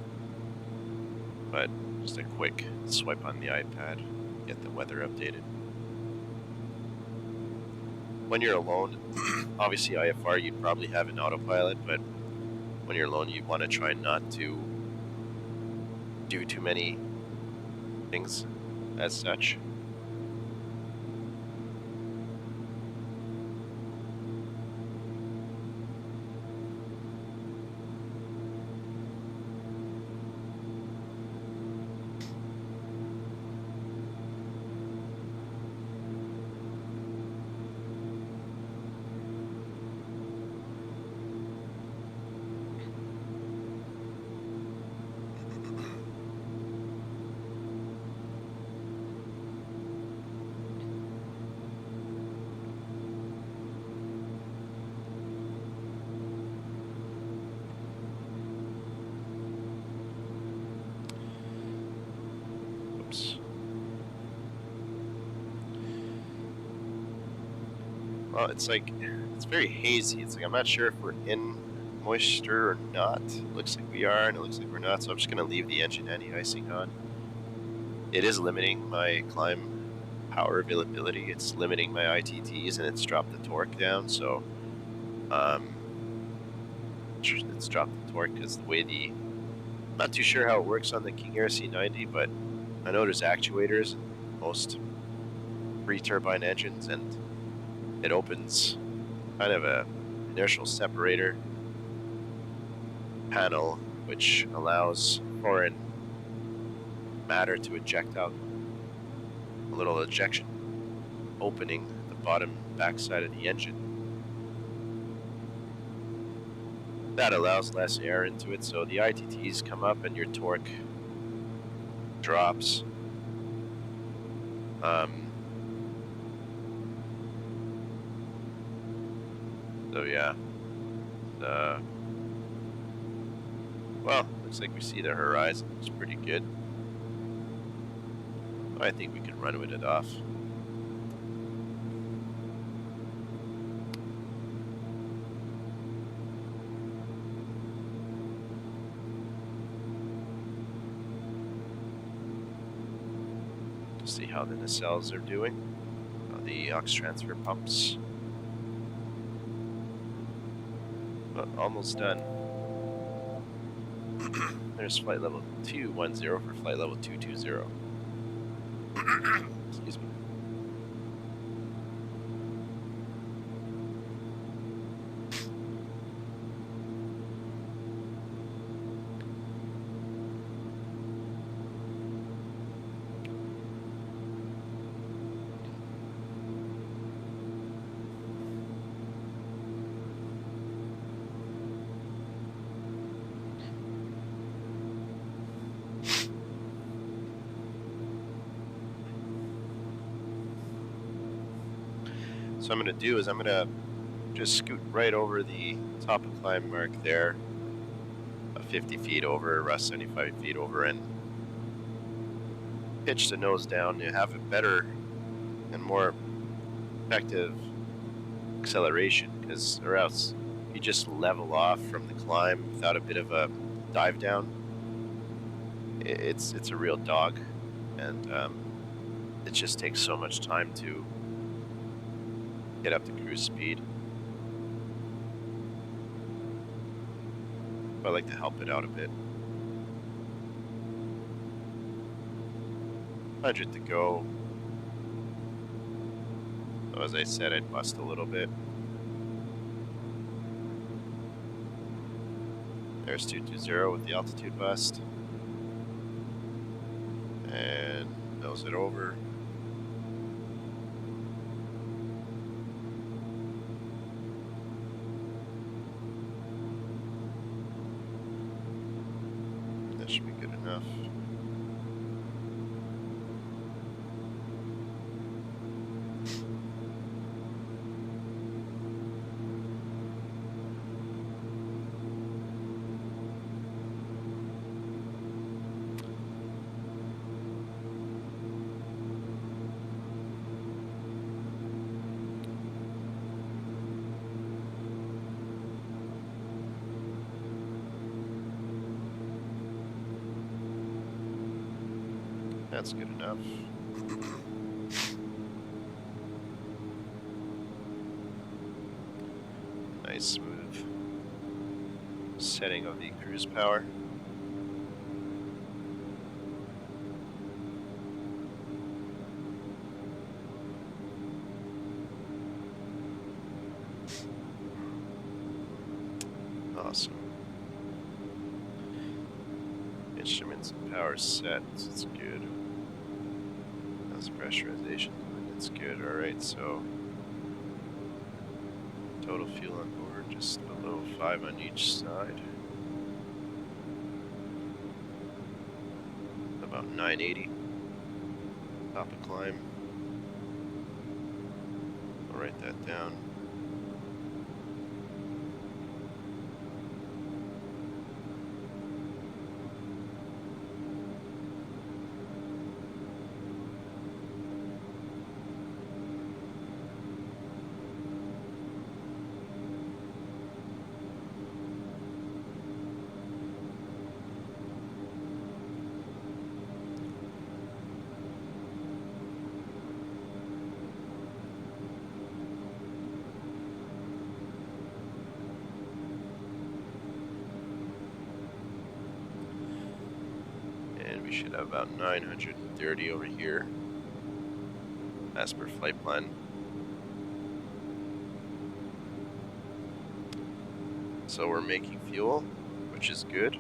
but just a quick swipe on the iPad, get the weather updated. When you're alone, obviously IFR, you'd probably have an autopilot, but when you're alone, you want to try not to do too many things as such. Well, it's like, it's very hazy. It's like, I'm not sure if we're in moisture or not. It looks like we are, and it looks like we're not, so I'm just going to leave the engine anti-icing on. It is limiting my climb power availability. It's limiting my ITTs, and it's dropped the torque down, so it's dropped the torque because the way I'm not too sure how it works on the King Air C90, but I know there's actuators in most pre-turbine engines, and it opens kind of a inertial separator panel, which allows foreign matter to eject out, a little ejection opening the bottom backside of the engine. That allows less air into it, so the ITTs come up and your torque drops. So yeah, well, looks like we see the horizon. It's pretty good. I think we can run with it off. See how the nacelles are doing, the aux transfer pumps. Almost done. There's flight level 210 for flight level 220. Excuse me. So what I'm going to do is I'm going to just scoot right over the top of climb mark there, 50 feet over, rest 75 feet over, and pitch the nose down to have a better and more effective acceleration, because or else you just level off from the climb without a bit of a dive down. It's a real dog, and it just takes so much time to get up to cruise speed. I like to help it out a bit. 100 to go. So as I said, I'd bust a little bit. There's 220 with the altitude bust. And nose it over. That should be good enough. That's good enough. Nice smooth setting of the cruise power. Awesome. Instruments and power set. It's good. That's pressurization. It's good. All right. So total fuel on board just below 5 on each side. About 980. Top of climb. I'll write that down. We should have about 930 over here as per flight plan. So we're making fuel, which is good.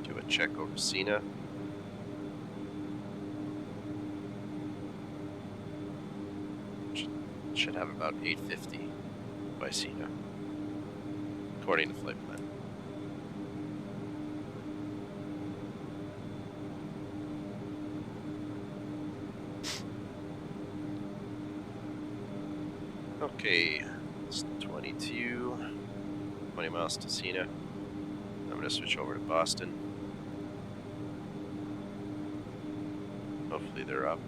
Do a check over CNA. Should have about 850 by CNA, according to flight plan. Okay, it's 20 miles to Cena. I'm going to switch over to Boston. Hopefully they're up.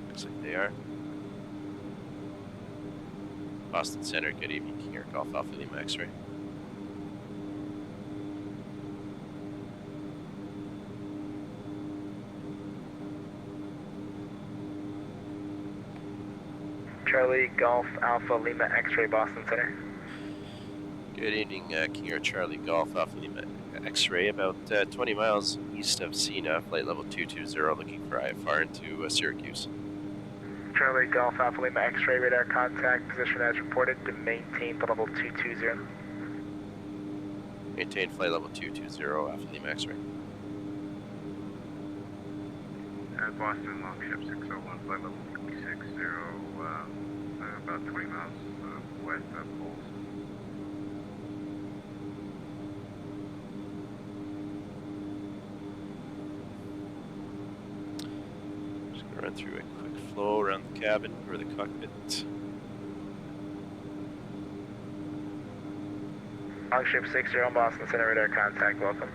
Looks like they are. Boston Center, good evening. King Air Golf Alpha Lima X-Ray. Charlie Golf Alpha Lima X-Ray, Boston Center. Good evening, King Air Charlie Golf Alpha Lima X-Ray. About 20 miles east of Cena, flight level 220, looking for IFR into Syracuse. Charlie Golf Alpha Lima X-Ray, radar contact, position as reported to maintain flight level 220. Maintain flight level 220, Alpha Lima X-Ray. Boston Longship 601, flight level 360, about 20 miles west of Poles. Just gonna run through a quick flow around the cabin or the cockpit. Longship 60 Boston Center, radar contact, welcome.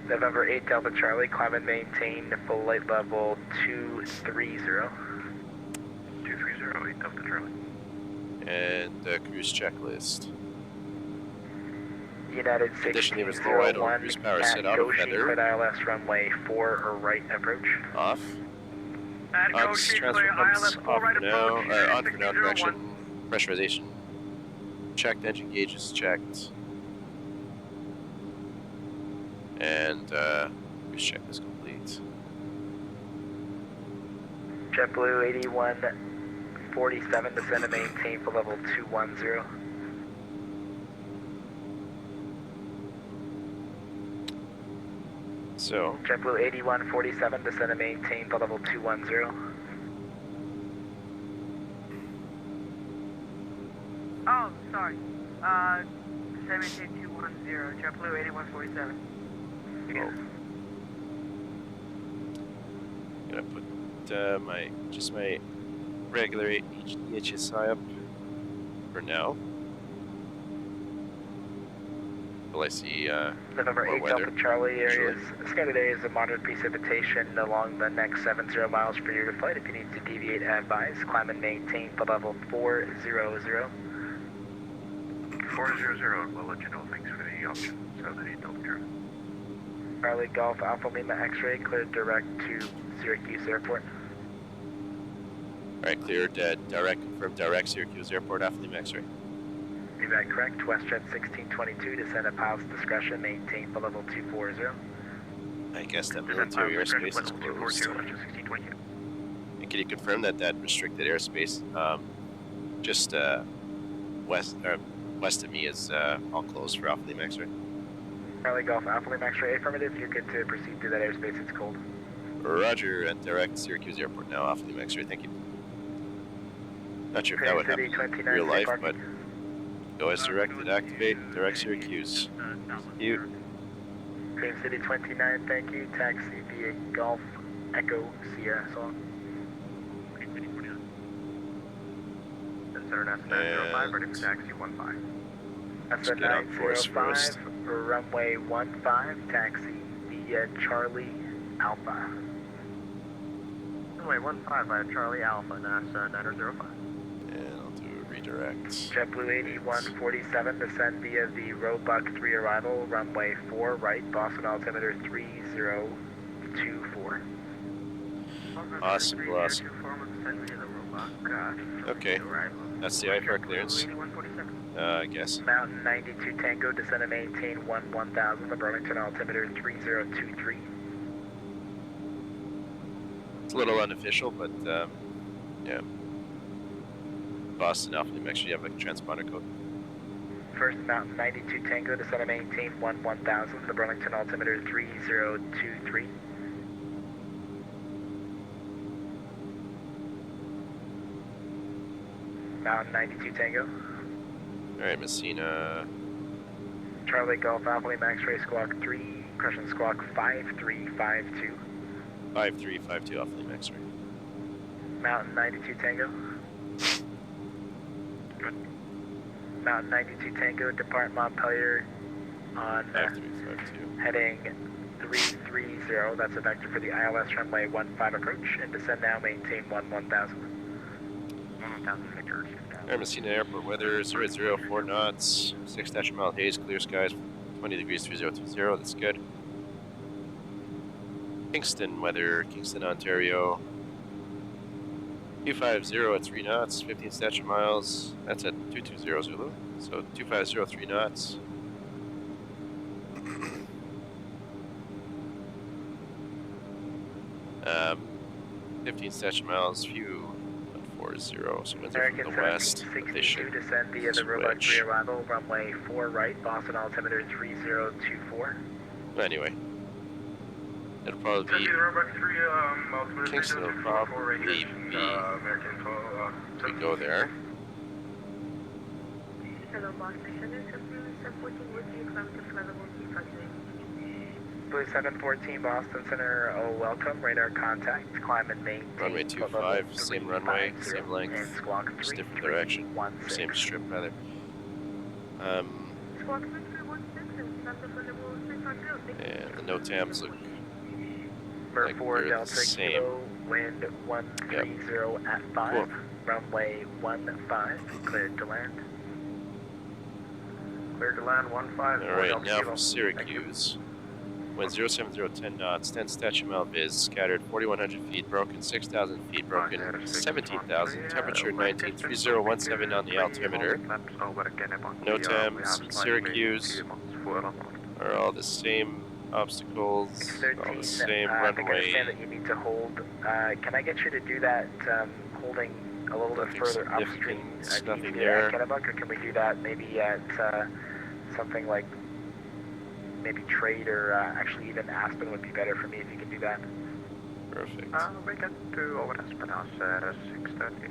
November 8 Delta Charlie, climb and maintain flight level 230. 230, 8 Delta Charlie. And cruise checklist. United Condition levers low idle, 1601 cruise power at set auto Goshi, feather. clear ILS runway 4 or right approach. Off. At Odds Goshi, transfer clear pumps ILS 4 off right for now. approach, United On for now. 1601. Direction. Pressurization checked. Engine gauges checked. And cruise check is complete. JetBlue 8147, descend and maintain for level 210. So, JetBlue 8147, descend and maintain for level 210. Oh, sorry. 17210, JetBlue 8147. oh. Gonna put my regular HSI up for now. Will I see November more 8 weather? Delta Charlie areas, scattered areas of moderate precipitation along the next 70 miles per year to flight. If you need to deviate, advise. Climb and maintain for level 400. 400, we'll let you know. Thanks for the option. 78 Delta Charlie. Charlie Golf Alpha Lima X-Ray, cleared direct to Syracuse Airport. Alright, cleared direct, confirmed direct Syracuse Airport, Alpha Lima X-Ray. Be back correct. WestJet 1622, descend at pilot's discretion, maintain for level 240. I guess that military airspace is closed. And can you confirm that that restricted airspace just west of me is all closed for Alpha Lima X-Ray? Charlie Golf Alpha Lima X-Ray, affirmative. You're good to proceed through that airspace. It's cold. Roger, and direct Syracuse Airport now, Alpha Lima X-Ray. Thank you. Not sure if that would happen in real life, but go as directed. Activate direct Syracuse. You. Green City 29, thank you. Taxi via Golf Echo Sierra. So Green City 29. Center NASA 905, ready for taxi 15. that's a get on course 905 first. for runway 15, taxi via Charlie Alpha. Runway 15 via Charlie Alpha, NASA 905. And I'll do a redirect. JetBlue 8147, descend via the Roebuck 3 arrival, runway 4 right, Boston altimeter 3024. Awesome, awesome. Okay, that's the IFR clearance. I guess. Mountain 92 Tango, descend and maintain 1000, the Burlington altimeter 3023. It's a little unofficial, but yeah. Boston Alpha Lima X-Ray, you have a transponder code. First Mountain 92 Tango, descend and maintain 1000, the Burlington altimeter 3023. Mountain 92 Tango. Alright, Messina. Charlie Golf Alpha Lima X-Ray Squawk 3, Crushing Squawk 5352. 5352 Alpha Lima X-Ray. Mountain 92 Tango. Mountain 92 Tango, depart Montpelier on 5352. heading 330. That's a vector for the ILS runway 15 approach, and descend now, maintain 1000. 1000 Victor. Air Messina Airport weather 004 knots, 6 mile haze, clear skies, 20 degrees 3020. That's good. Kingston weather, Kingston, Ontario. 250 at 3 knots, 15 statute miles. That's at 220 Zulu. So 250, 3 knots. 15 statute miles, few 140. So winds are from the west. But they should descend via the robot switch. pre-arrival, runway 4 right, Boston altimeter 3024. Anyway, it'll probably be Kingston will probably be we go there. Hello, Boston. Blue 714 Boston Center, oh welcome, radar contact, climb and maintain. Runway 25, same runway, same length, and squawk just 3, different direction, 316. same strip rather. Squawk 316 and stand up on the wall 350. And the NOTAMs look Mer like 4 they're the Delta same. Kilo, wind 130 at 5, Cool. runway 15, cleared to land. Clear to land 15. Alright, now from Syracuse. Wind 070, 10 knots, 10 statute mile viz, scattered 4,100 feet, broken 6,000 feet, broken 17,000, temperature 19, 3017 on the altimeter. NOTAMs in Syracuse are all the same obstacles, all the same I think I runway. understand that you need to hold. Can I get you to do that holding a little bit Nothing further upstream? significant, nothing At there. Kennebuck, or can we do that maybe at something like maybe Trade or actually even Aspen would be better for me if you can do that. Perfect. We can do over Aspen House at 6:30.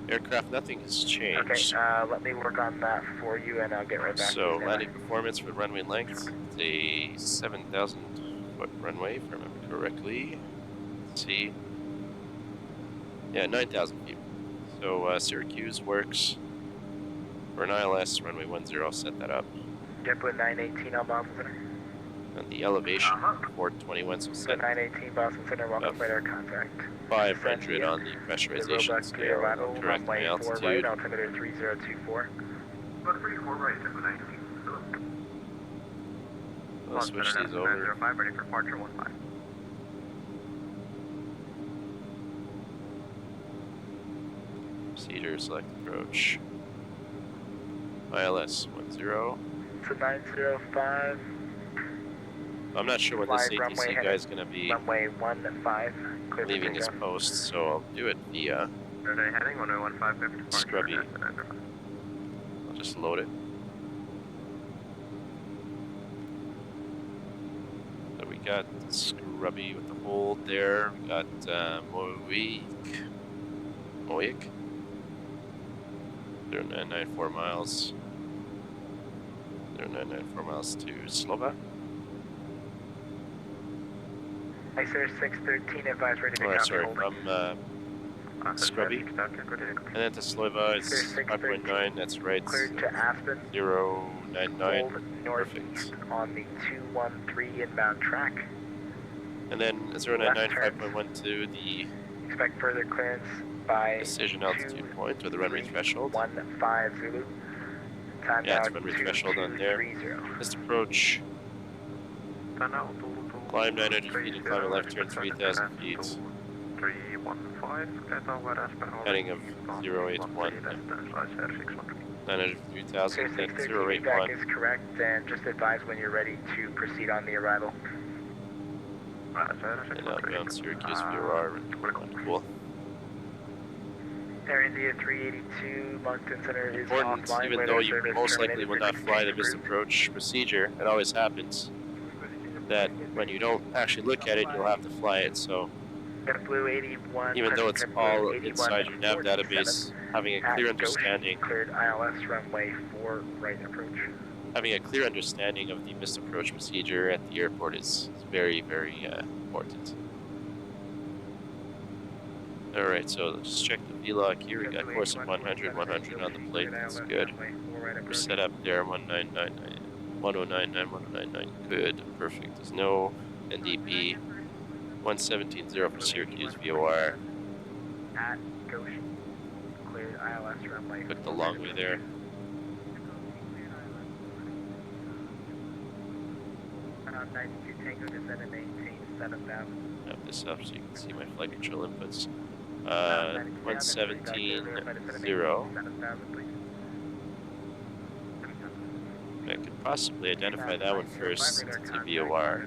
Aircraft, nothing has changed. Okay, let me work on that for you and I'll get right back to So you. landing performance for runway length, it's a 7,000 foot runway, if I remember correctly. Let's see. Yeah, 9,000 feet. So Syracuse works for an ILS runway 10. Set that up. JetBlue 918 on Boston Center. And the elevation 421, so set 918 Boston Center, welcome, radar contact. 500 on the The pressurization robot scale. pre-arrival, Correct my runway 4 right, altitude. altimeter 3024. But 34 right, 19. I'll switch these over. 5 ready for departure 15. Procedure, select approach. ILS 10. So 905, I'm not sure when Fly this runway ATC guy is going to be runway 15, clear for leaving his takeoff. post, so I'll do it via. Are they heading 1015 Scrubby. I'll just load it. So we got Scrubby with the hold there. We got Moik. 0994 miles. 0994 miles to Slova. ICR 613, advise ready to Alright, copy, sorry, holding. from Scrubby. And then to Slova is 5.9, that's right. Cleared to Aspen, 099. hold northeast on the 213 inbound track. And then 099 5.1 to the Expect further clearance by decision altitude point, or the runway threshold. 15 Zulu. Time Yeah, now it's runway threshold on there. 2230. Missed approach. Climb 900 feet and climb a left turn 3,000 feet. 315, get over Aspen. Heading of 081. 900 3,000, then 613 feedback 081. is correct, and just advise when you're ready to proceed on the arrival. And outbound Syracuse VOR. Cool. Air India 382, Moncton Center is Important, offline. even weather though you service most likely terminated will for not fly the containment missed group. approach procedure, it always happens, that when you don't actually look at it, you'll have to fly it. So JetBlue 81, even though it's JetBlue all 81, inside your nav 47, database, having a at clear Goshen, understanding, cleared ILS runway 4 right approach. having a clear understanding of the missed approach procedure at the airport is very, very important. Alright, so let's check the VLOG here. We got course of 100, 100 on the plate. That's good. We're set up there, 1999, 1099, 1099, good, perfect. There's no NDP. 1170 for Syracuse VOR. At Goshen, cleared ILS runway. Took the long way there. Around 92 Tango, descend and maintain 7,000. Have this up so you can see my flight control inputs. 1170. I could possibly identify that one first since it's a VOR.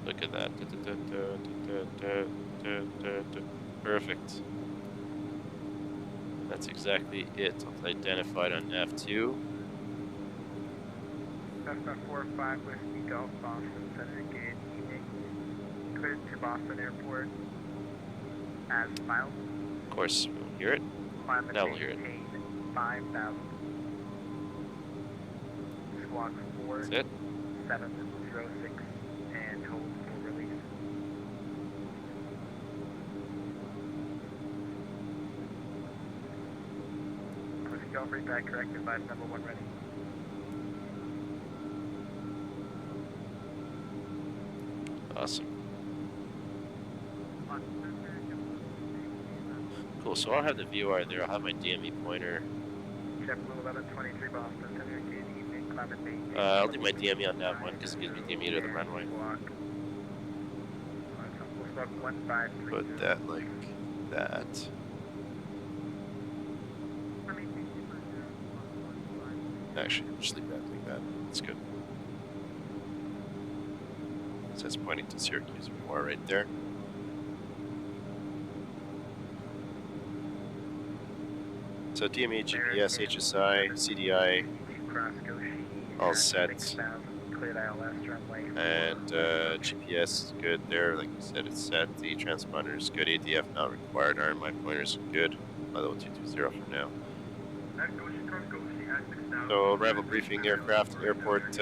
Look at that. Perfect. That's exactly it. It's identified on F2. Cessna 45 Whiskey Golf, Boston Center Gate, evening. Cleared to Boston Airport as filed. Of course, we'll hear it. Climate Now we'll hear it. 5,000. Squawk 4, That's it. 706, and hold for release. Whiskey Golf, read correct, advise number 1 ready. Awesome. Cool, so I'll have the VOR there, I'll have my DME pointer. JetBlue 1123 Boston Center Gate, evening, climate maintain. I'll do my DME on that one because it gives me DME to the runway. Put that like that. Actually, just leave that like that. That's good. So it's pointing to Syracuse VOR right there. So DME, GPS, HSI, CDI, all set. And GPS is good there, like you said, it's set. The transponder is good. ADF not required. RMI pointers are good. Level 220 for now. So arrival briefing, aircraft, airport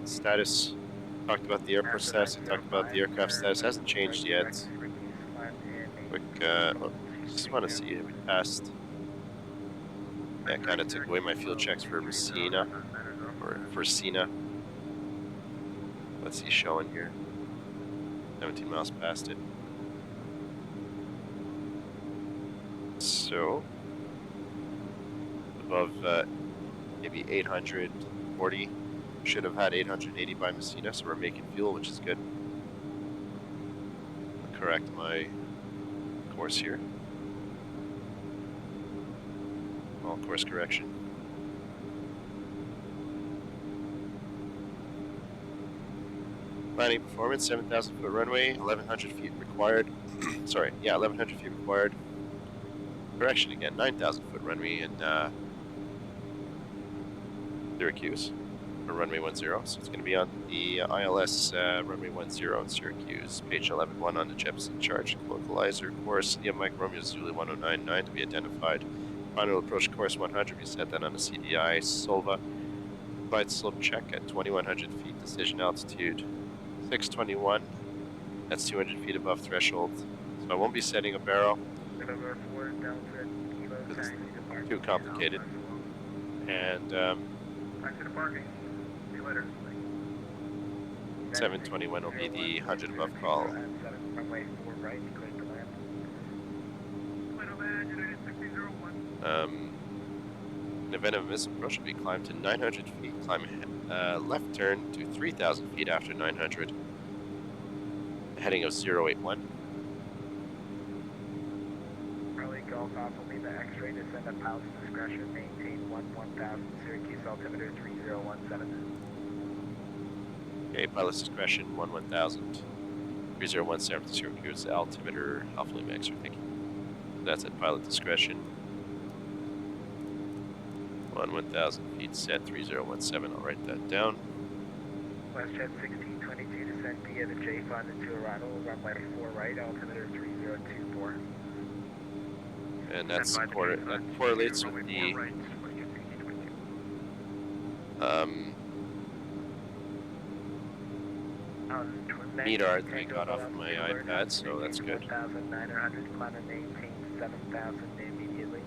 status. Talked about the airport status. I talked about the aircraft status. Hasn't changed yet. Quick, just want to see if we passed. Yeah, kind of took away my field checks for Messina, or for Sina. What's he showing here? 17 miles past it. So, above maybe 840. Should have had 880 by Messina, so we're making fuel, which is good. I'll correct my course here. All course correction. Planning performance, 7,000 foot runway, 1,100 feet required. Sorry, yeah, 1,100 feet required. Correction again, 9,000 foot runway in Syracuse, or runway 10. So it's going to be on the ILS runway 10 in Syracuse. Page 11.1 on the Jefferson charge localizer course. Yeah, Mike Romeo Zulu 1099 to be identified. Final approach course 100. We set that on the CDI. Solva. Applied slope check at 2,100 feet. Decision altitude 621. That's 200 feet above threshold. So I won't be setting a barrel. It's too complicated. And 721 will be the 100 above call. In the event of a misapproach, will be climbed to 900 feet. Climb left turn to 3,000 feet after 900. Heading of 081. Charlie Golf Alpha, leave the X-ray, descend at pilot's discretion, maintain 1000, Syracuse altimeter 3017. Okay, pilot's discretion 1000. 3017 for Syracuse altimeter Alpha Lima X-ray, thank you. That's at pilot discretion. 1000 feet set 3017. I'll write that down. WestJet 1622, descend via the J fund into Arado, runway 4 right, altimeter 3024. And that correlates with the MEDAR that I got off of my iPad, so that's good. 1,900, climb and maintain 7,000 immediately.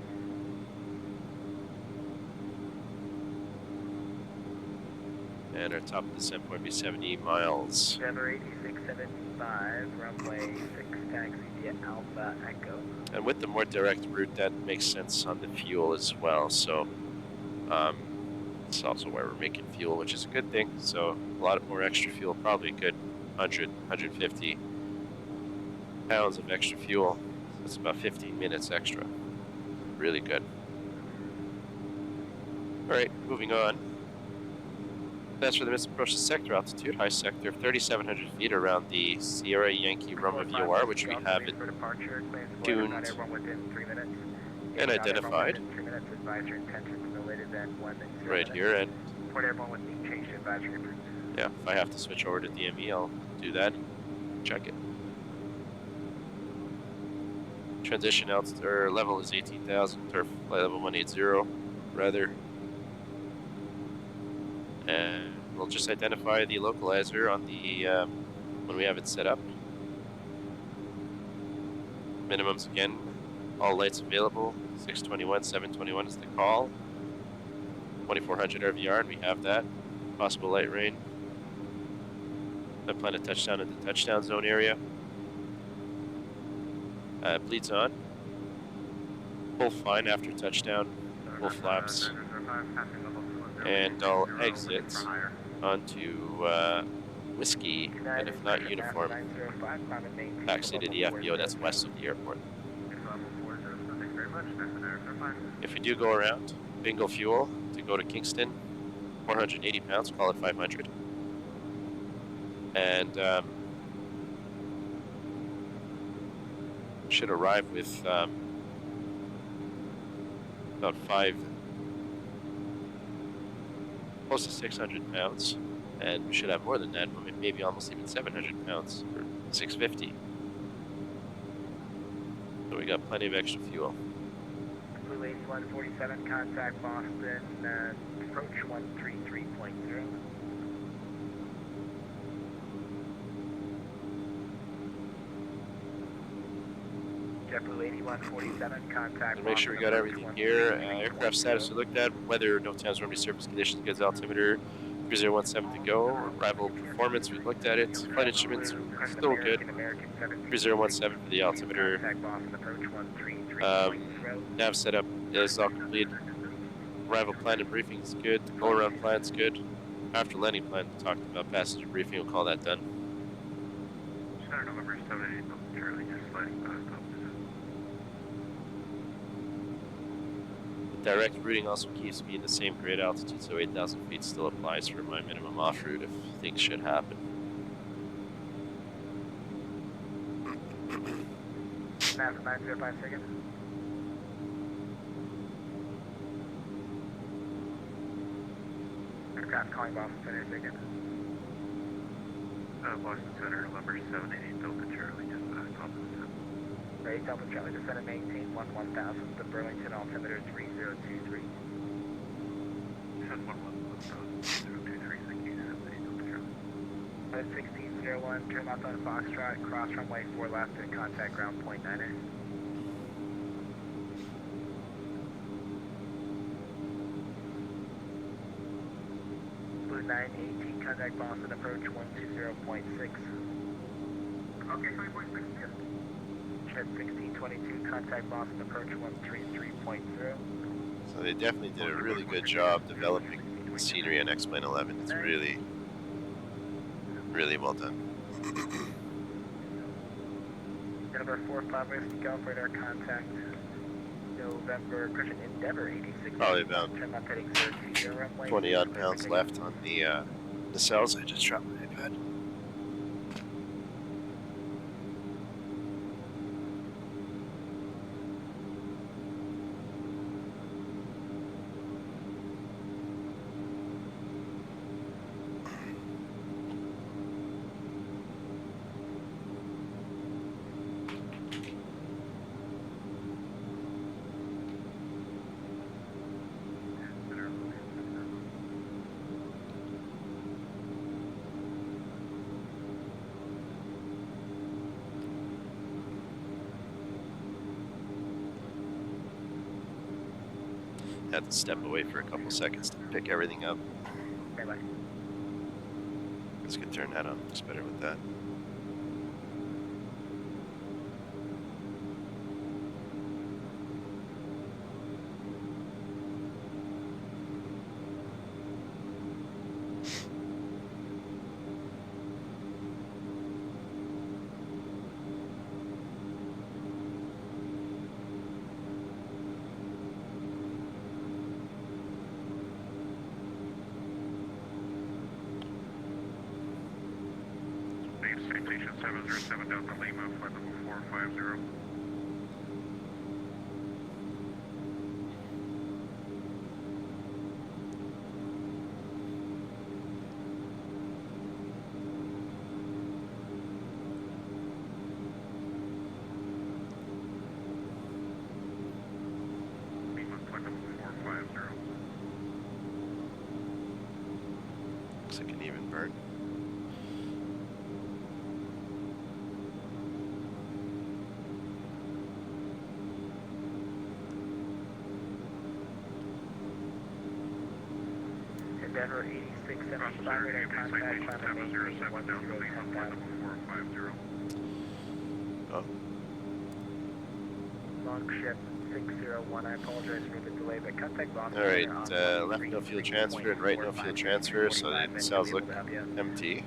And our top of descent point will be 70 miles. Denver 8675, runway 6, taxi via Alpha Echo. And with the more direct route, that makes sense on the fuel as well. So it's also why we're making fuel, which is a good thing. So a lot more extra fuel, probably a good 100, 150 pounds of extra fuel. That's about 15 minutes extra. Really good. All right, moving on. That's for the missile approach to sector altitude, high sector of 3,700 feet around the Sierra Yankee Romeo VOR, which we have it tuned and identified right here. And yeah, if I have to switch over to DME, I'll do that and check it. Transition altitude or level is 18,000, or flight level 180 rather. And we'll just identify the localizer on the when we have it set up. Minimums again, all lights available. 621, 721 is the call. 2400 RVR, and we have that. Possible light rain. I plan to touchdown in the touchdown zone area. Bleeds on. Full fine after touchdown. Full flaps. And I'll exit onto Whiskey, and if not uniform, backseat of the FBO that's west of the airport. If we do go around, bingo fuel to go to Kingston, 480 pounds, call it 500. And should arrive with about close to 600 pounds, and we should have more than that, maybe almost even 700 pounds, or 650. So we got plenty of extra fuel. Blue 8147, contact Boston, approach 133.0. JetBlue 8147, contact And make sure we got everything here. Aircraft status we looked at, weather, no times runway surface conditions, goods altimeter, 3017 to go. Arrival performance, we looked at it. Flight instruments, still good. 3017 for the altimeter. Nav setup is all complete. Arrival plan and briefing is good. Go around plan is good. After landing plan, we talked about passenger briefing, we'll call that done. Center November 78, Charlie, just sliding past up. Direct routing also keeps me in the same grade altitude, so 8,000 feet still applies for my minimum off route if things should happen. Nav 905 seconds. Aircraft calling Boston Center second. Boston Center, November 78, Delta Charlie, just past top of the sun. Right, Delta Charlie, descend and maintain 11,000, the Burlington altimeter 3023. Descend 11,023, thank you, 78, Delta Charlie. 1601, turn left on Foxtrot, cross runway 4 left and contact ground point 9er. Blue 918, contact Boston, approach 120.6. Okay, 20.6, yes. Jet 1622, contact Boston, approach 133.0. So they definitely did a really good job developing the scenery on Xplane 11. It's really, really well done. November 45 Whiskey Golf radar contact. November, correction, Endeavor 86. Probably about Turn left heading 020 runway. 20 odd pounds left on the cells. I just dropped my iPad. Had to step away for a couple seconds to pick everything up. Okay, bye. This could turn that on. Looks better with that. Citation 707 Delta Lima, flight level 450. Lima, flight level 450. Looks like an even burn. Denver 8675, radar contact, climate maintain 10,000. Oh, Longship 601, I apologize for the delay, but contact Boston. alright, left no fuel transfer and right no fuel transfer, so it sounds like empty.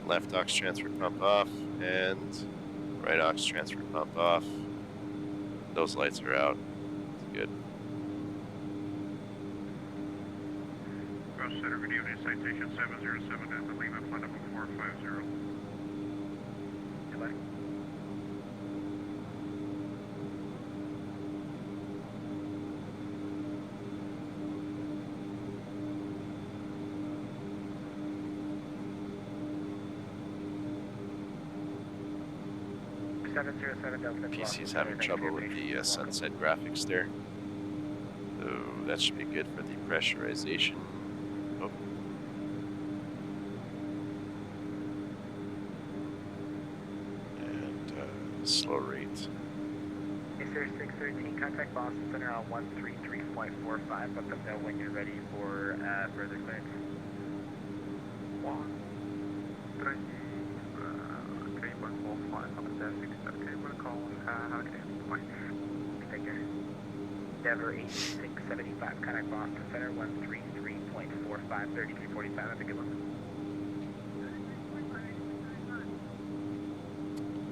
Left aux transfer pump off, and right aux transfer pump off. Those lights are out. That's good. Cross Center, good evening. Citation 707 Delta Lima, flight level 450. Goodbye. PC's having trouble with the sunset graphics there. So that should be good for the pressurization. Oh. And slow rate. Sir 613, contact Boston Center on 133.45. Let them know when you're ready for further clearance. 3.45 on the desk, okay, we're calling, how can I help you? Take care. Denver 8675, contact Boston Center 133.45, 3345. Have a good one.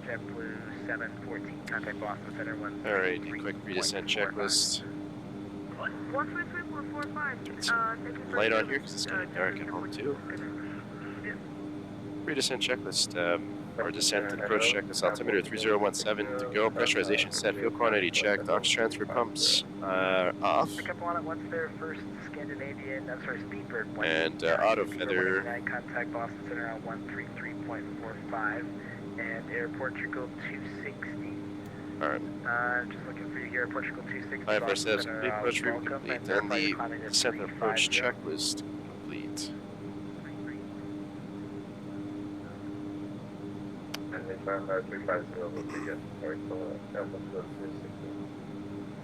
JetBlue 714, contact Boston Center 133.45. Alright, quick pre-descent checklist. 133.45. Light on here because it's getting dark at home too. Pre-descent checklist, or descent and approach checklist. Altimeter 3017 to go. Pressurization set. Fuel quantity checked. Aux transfer pumps off. Pick up on it once they're first Scandinavian, I'm sorry, Speedbird. And auto feather. Contact Boston Center on 133.45 and Air Portugal 260. Alright. Just looking for you here, Portugal 260. IFR Set-Up Brief, approach route complete, and the descent and approach checklist complete.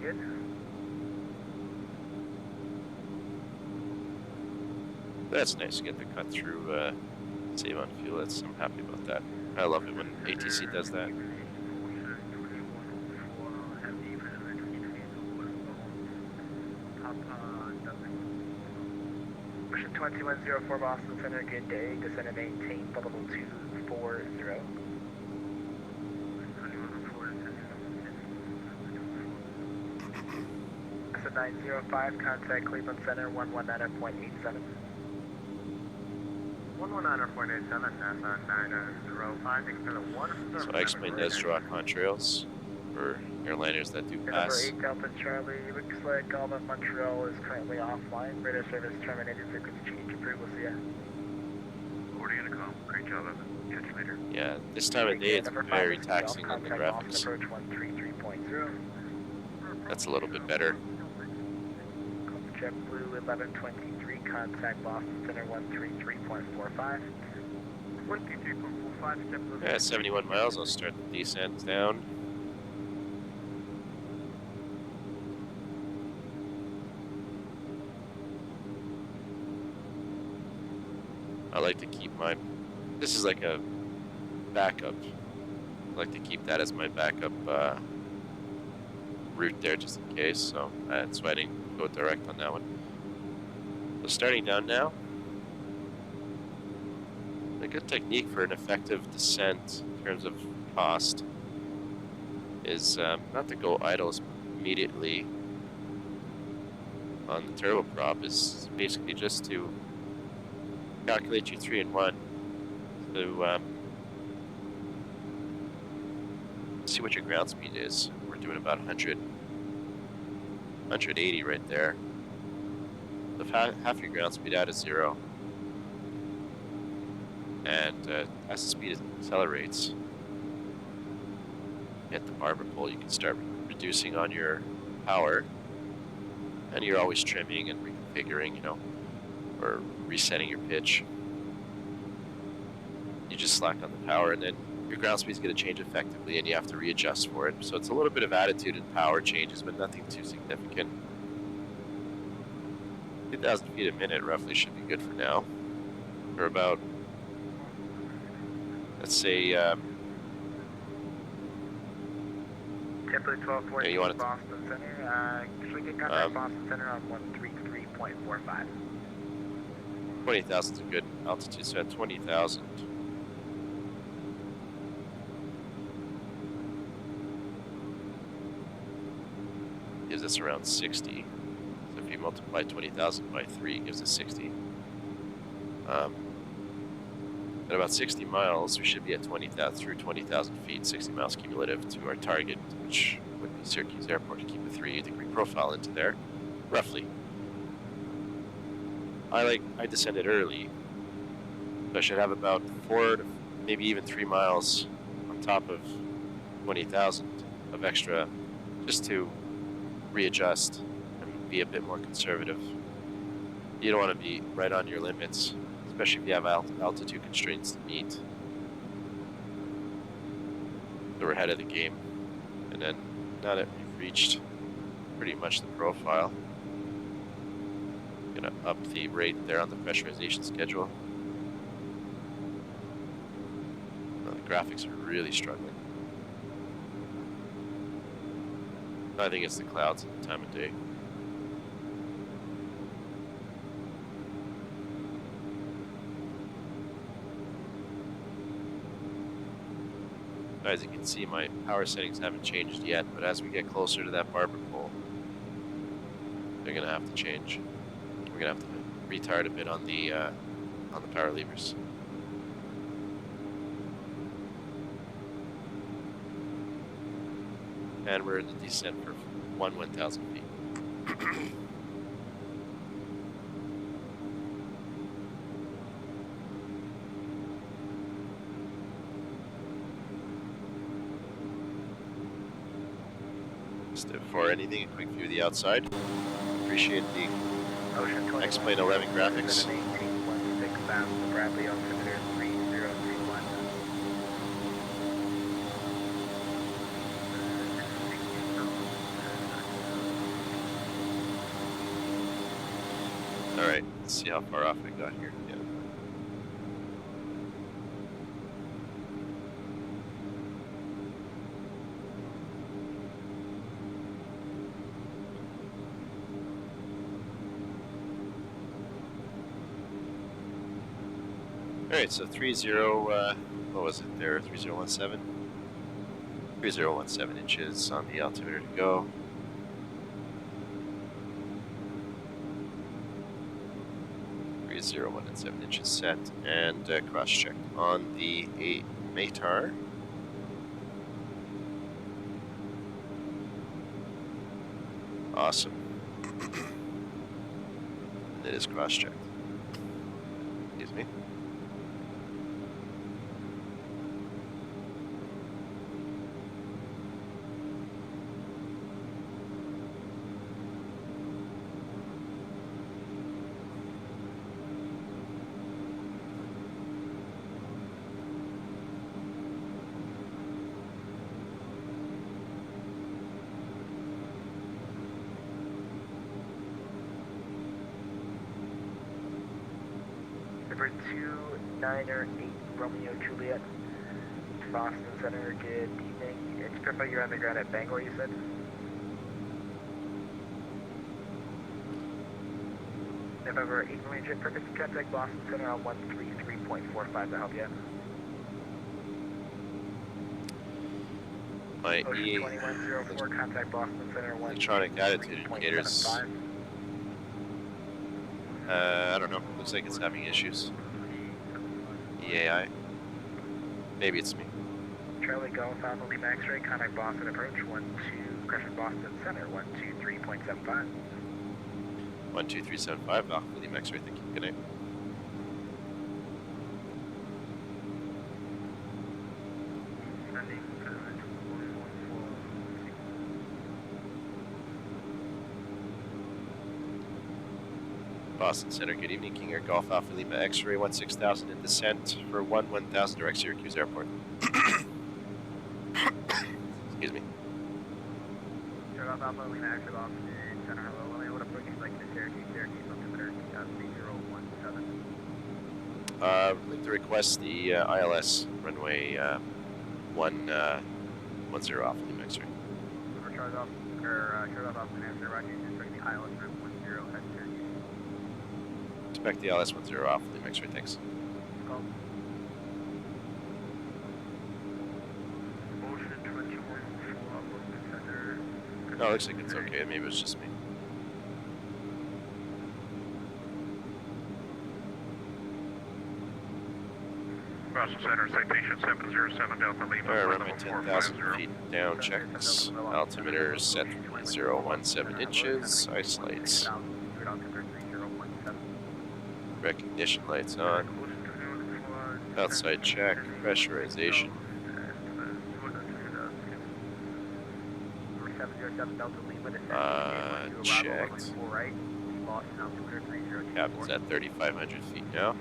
Good. That's nice to get the cut through, save on fuel. I'm happy about that. I love it when ATC does that. Ocean 2104 Boston Center, good day. Descend and maintain level 240. That's a 905, contact Cleveland Center 119.87. 119.87, NASA 905, So Xplane does draw contrails for airliners that do pass. Number 8 Delta Charlie, looks like all of Montreal is currently offline. Radar service terminated, frequency change approved, we'll see ya. 40 intercom, great job, catch you later. Yeah, this time of day it's very taxing on the graphics. Approach 133.0. That's a little bit better. JetBlue 1123, contact Boston Center 133.45. 133.45, JetBlue. Yeah, 71 miles. I'll start the descent down. I like to keep my, this is like a backup. I like to keep that as my backup route there just in case, so that's why I didn't go direct on that one. So starting down now, a good technique for an effective descent in terms of cost is not to go idle immediately on the turboprop, is basically just to calculate your 3 and 1 to see what your ground speed is. We're doing about 180 right there. So if half your ground speed out is 0, and as the speed accelerates, at the barber pole, you can start reducing on your power, and you're always trimming and reconfiguring, you know, or resetting your pitch. You just slack on the power, and then your ground speed is going to change effectively, and you have to readjust for it. So it's a little bit of attitude and power changes, but nothing too significant. 2,000 feet a minute roughly should be good for now. For about, let's say, JetBlue 1240 you want it Boston Center. Usually get contact Boston Center on 133.45. 20,000 is a good altitude, so at 20,000. Gives us around 60. So if you multiply 20,000 by 3, it gives us 60. At about 60 miles, we should be at 20,000 through 20,000 feet, 60 miles cumulative to our target, which would be Syracuse Airport, to keep a 3-degree profile into there, roughly. I descended early, so I should have about 4 to maybe even 3 miles on top of 20,000 of extra, just to readjust and be a bit more conservative. You don't want to be right on your limits, especially if you have altitude constraints to meet. So we're ahead of the game. And then now that we've reached pretty much the profile, I'm gonna up the rate there on the pressurization schedule. Now the graphics are really struggling. I think it's the clouds at the time of day. As you can see, my power settings haven't changed yet, but as we get closer to that barber pole, they're gonna have to change. We're gonna have to retard a bit on the power levers. And we're in the descent for 1,000 feet. Just for anything, a quick view of the outside. Appreciate the Xplane 11 graphics. 18.6,000 Bradley altimeter 3031. Alright, let's see how far off I got here. Yeah. Alright, so 30, what was it there, 3017? 3017 inches on the altimeter to go. Three 117 inches set, and cross-checked on the METAR. Awesome. And it is cross-checked. Excuse me. November 298 Romeo Juliet, Boston Center, good evening. It's perfect, you're on the ground at Bangor, you said? November 8 Ranger, perfect, contact Boston Center on 133.45 to help you. My Ocean 2104, contact Boston Center on electronic attitude indicators. I don't know. Looks like it's having issues. EAI. Maybe it's me. Charlie Golf Alpha Lima X-ray, contact Boston approach 12, correction Boston Center 123.75. 12375 Alpha Lima X-ray. Thank you. Good night. Boston Center, good evening. King Air Golf Alpha Lima X-ray 16000 in descent for 1000 direct Syracuse Airport. Excuse me. Golf Alpha Lima X-ray Boston Center, hello. Let me know what approach you'd like to Syracuse, altimeter 3017. I'd like to request the ILS runway 10 Alpha Lima X-ray. Charlie Golf Alpha Lima X-ray, Roger, just bring the ILS room 10 at Syracuse. Expect the ILS 10 Alpha Lima X-ray, thanks. Call. Ocean 2104, Boston Center. No, it looks like it's okay. Maybe it was just me. Boston Center, citation 707 Delta Lima. Alright, runway 10,000 feet down, checks. Altimeter set 017 inches. Ice lights. Recognition lights on. Outside check. Pressurization. Checked. Cabin's at 3,500 feet now.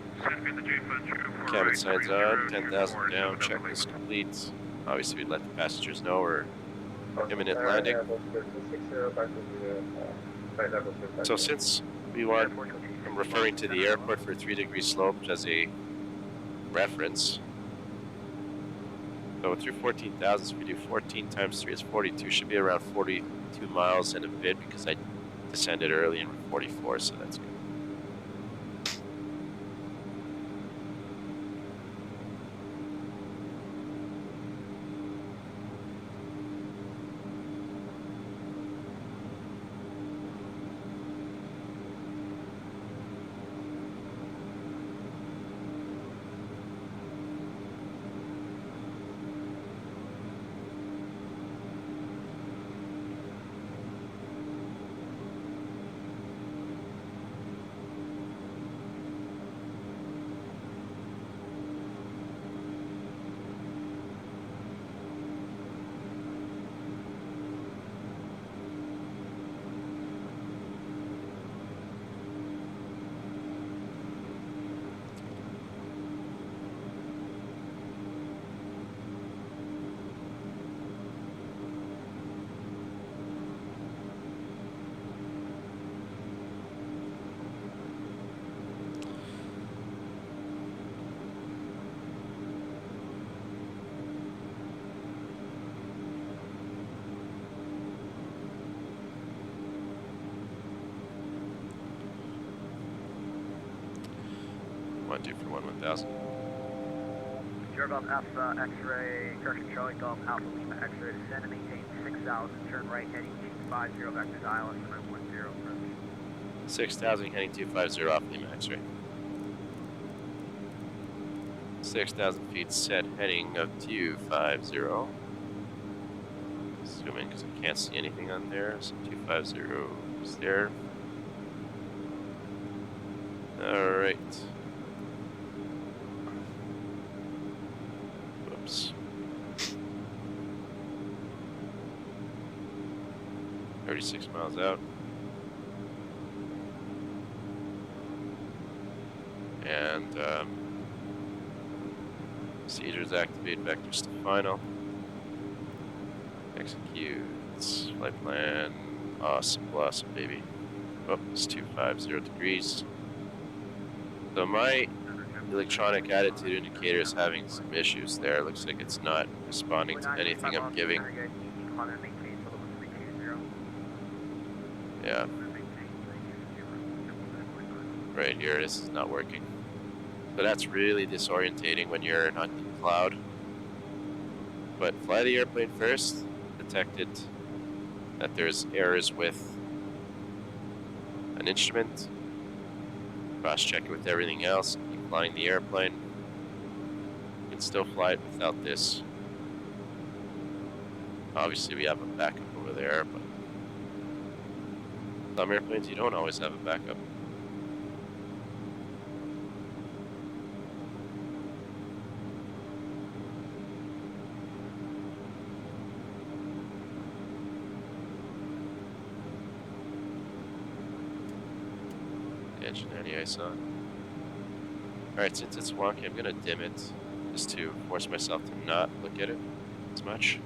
Cabin signs on, 10,000 down, checklist complete. Obviously, we'd let the passengers know we're imminent landing. So since we want, I'm referring to the airport for 3-degree slope as a reference. So with your 14,000, so we do 14 times 3 is 42, should be around 42 miles and a bit because I descended early and we're 44, so that's good. Do for 1000. Sierra Golf Alpha X-ray, correction Charlie Golf Alpha Lima X-ray, descend and maintain 6,000, turn right heading 250 back to dial, instrument 10 approach. 6,000 heading 250 off Lima X-ray. 6,000 feet set heading of 250. Zoom in because I can't see anything on there, so 250 is there. Alright. Whoops. 36 miles out. And procedures activate, vectors to final. Executes, flight plan, awesome, blossom baby. Oh, it's 250 degrees. So my electronic attitude indicator is having some issues there. Looks like it's not responding to anything I'm giving. Yeah. Right here, this is not working. So that's really disorientating when you're not in cloud. But fly the airplane first. Detected that there's errors with an instrument. Cross-check it with everything else. Keep flying the airplane. You can still fly it without this. Obviously, we have a backup over there, but some airplanes you don't always have a backup. Engine anti-ice on. Alright, since it's wonky, I'm gonna dim it just to force myself to not look at it as much.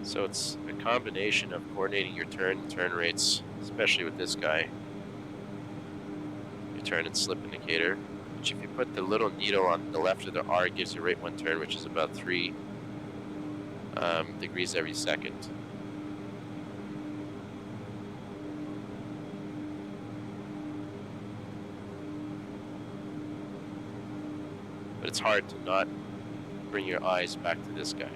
So it's a combination of coordinating your turn rates, especially with this guy. Your turn and slip indicator, which if you put the little needle on the left of the R, it gives you rate 1 turn, which is about 3 degrees every second. But it's hard to not bring your eyes back to this guy.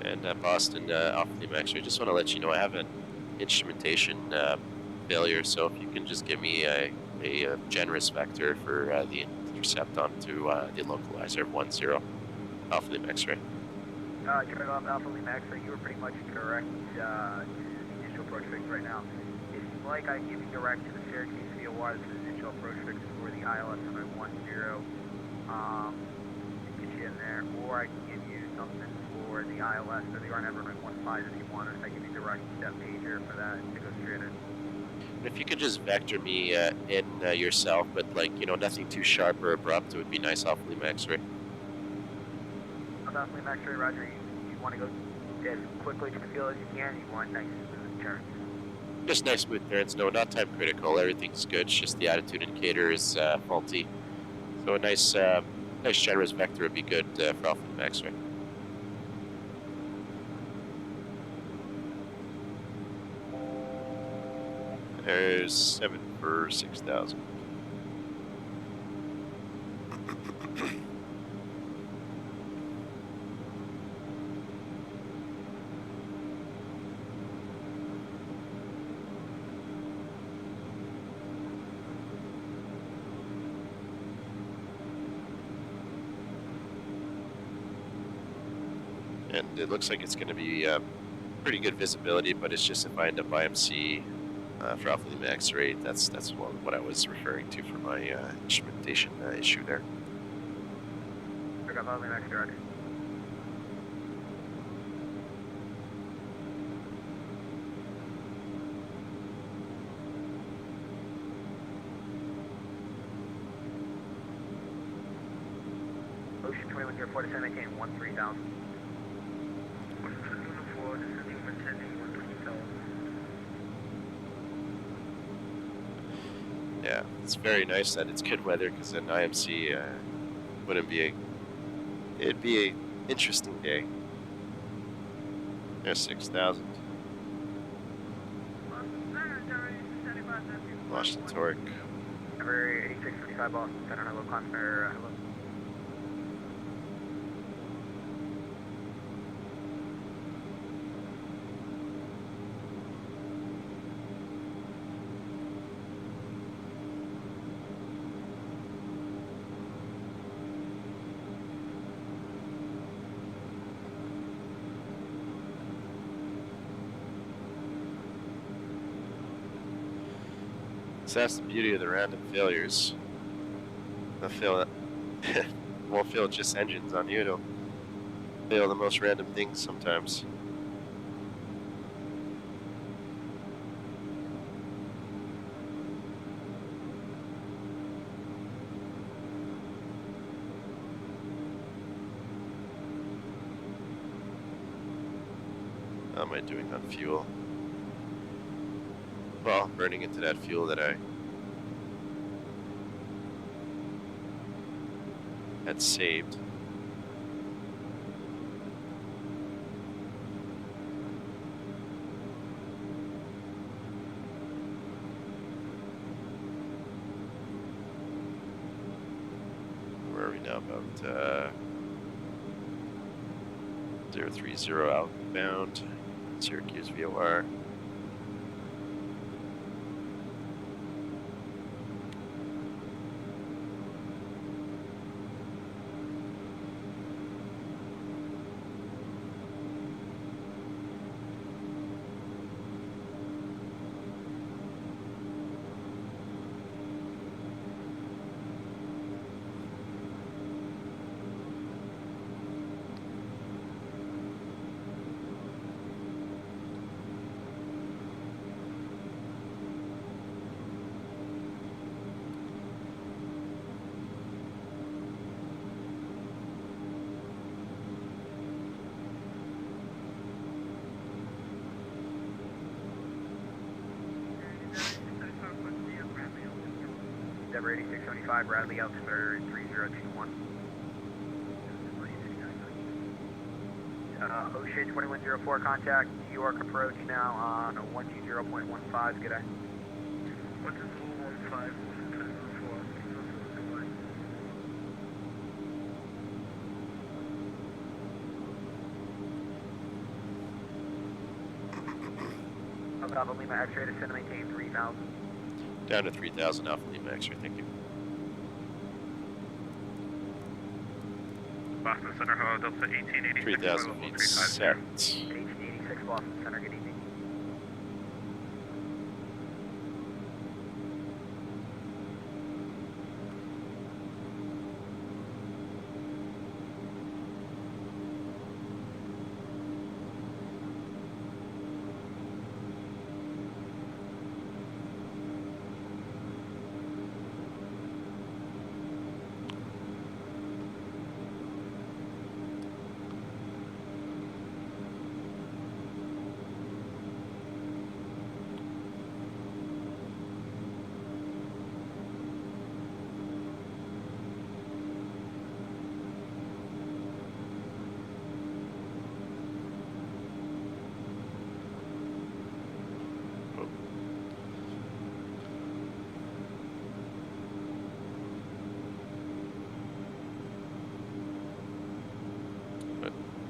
And Boston, Alpha Lima X-ray, just want to let you know I have an instrumentation failure, so if you can just give me a generous vector for the intercept onto the localizer 10 Alpha Lima X-ray. Turning off Alpha Lima X-ray, you were pretty much correct. Initial approach fix right now. If you'd like, I can give you direct to the Syracuse VOR. This is initial approach fix for the ILS 10. Get you in there, or I can give you something for the ILS or the RNAV 15 if you want it. I give you direct step major for that to go straight in. If you could just vector me in yourself, but like, you know, nothing too sharp or abrupt, it would be nice. Alpha Lima X-ray. Alpha Lima X-ray, Roger. You want to go as quickly to the field as you can? You want nice smooth turns? Just nice smooth turns. No, not time critical. Everything's good. It's just the attitude indicator is faulty. So a nice, nice generous vector would be good for Alpha Lima X-ray. There's 7 for 6,000. And it looks like it's going to be pretty good visibility, but it's just if I end up IMC for Alpha Lima X-ray, that's what I was referring to for my instrumentation issue there. Alpha Lima X-ray, Roger. Ocean 2104 to maintain 13,000. Yeah, it's very nice that it's good weather, because an IMC wouldn't be it'd be a interesting day. There's 6,000. Lost the torque. Number 8655 Boston, center hello, climb, hello. So that's the beauty of the random failures. They'll fail Won't fail just engines on you. It'll fail the most random things sometimes. How am I doing on fuel? Well, burning into that fuel that I had saved. Where are we now? About 030 outbound, Syracuse VOR. Denver 8675, Bradley altimeter 3021. Ocean 2104 contact, New York approach now on a 120.15, good day. What is 115? Alpha Lima X-ray to send maintain 3000. Down to 3000 Alpha Lima X-ray, thank you. Boston Center, hello, Delta 1886. 3000 feet set. 1886 Boston Center, good evening.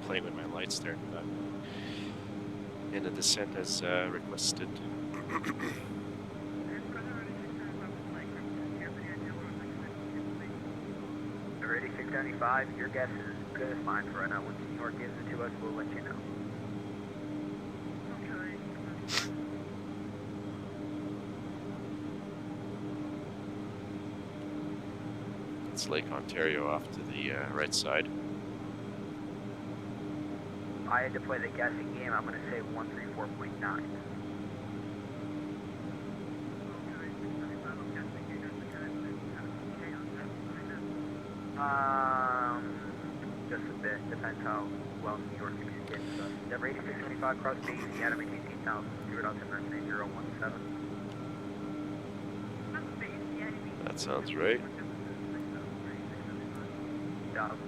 Plane with my lights turned on. In the descent as requested. Denver 8675, your guess is as good as mine for right now. Once New York gives it to us, we'll let you know. It's Lake Ontario off to the right side. I had to play the guessing game, I'm going to say 134.9. Just a bit, depends how well New York communicates. Denver 8675, cross base, the Adam 18,000, 0 altimeter 3017. That sounds right. Job.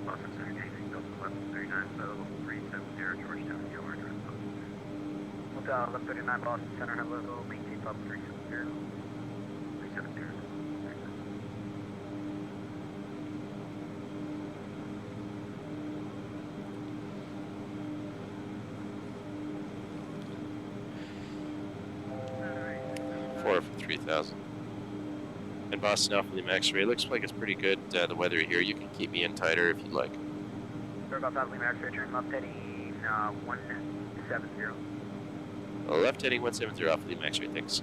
Boston Center, Delta 1139, level 3. 170 Georgetown, KSYR direct up. Hotel 1139 Boston Center, hello, maintain pub 370. 370. Four for 3,000. And Boston Alpha Lima X-ray looks like it's pretty good. The weather here, you can keep me in tighter if you'd like. Turn off Alpha Lima X-ray, turn left heading 170. Left heading 170 Alpha Lima X-ray, thanks.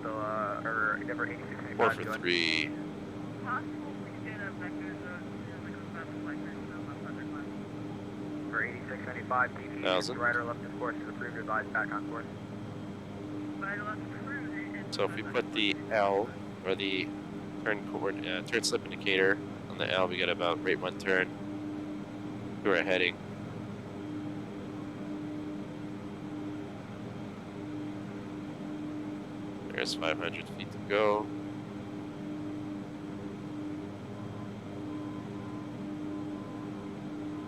So, or Endeavor 8625. 4 for 3. For 8675, TV, 1,000. right or left of course is approved, advised back on course. So if we put the L, or the turn slip indicator on the L, we get about rate 1 turn. We're heading. There's 500 feet to go.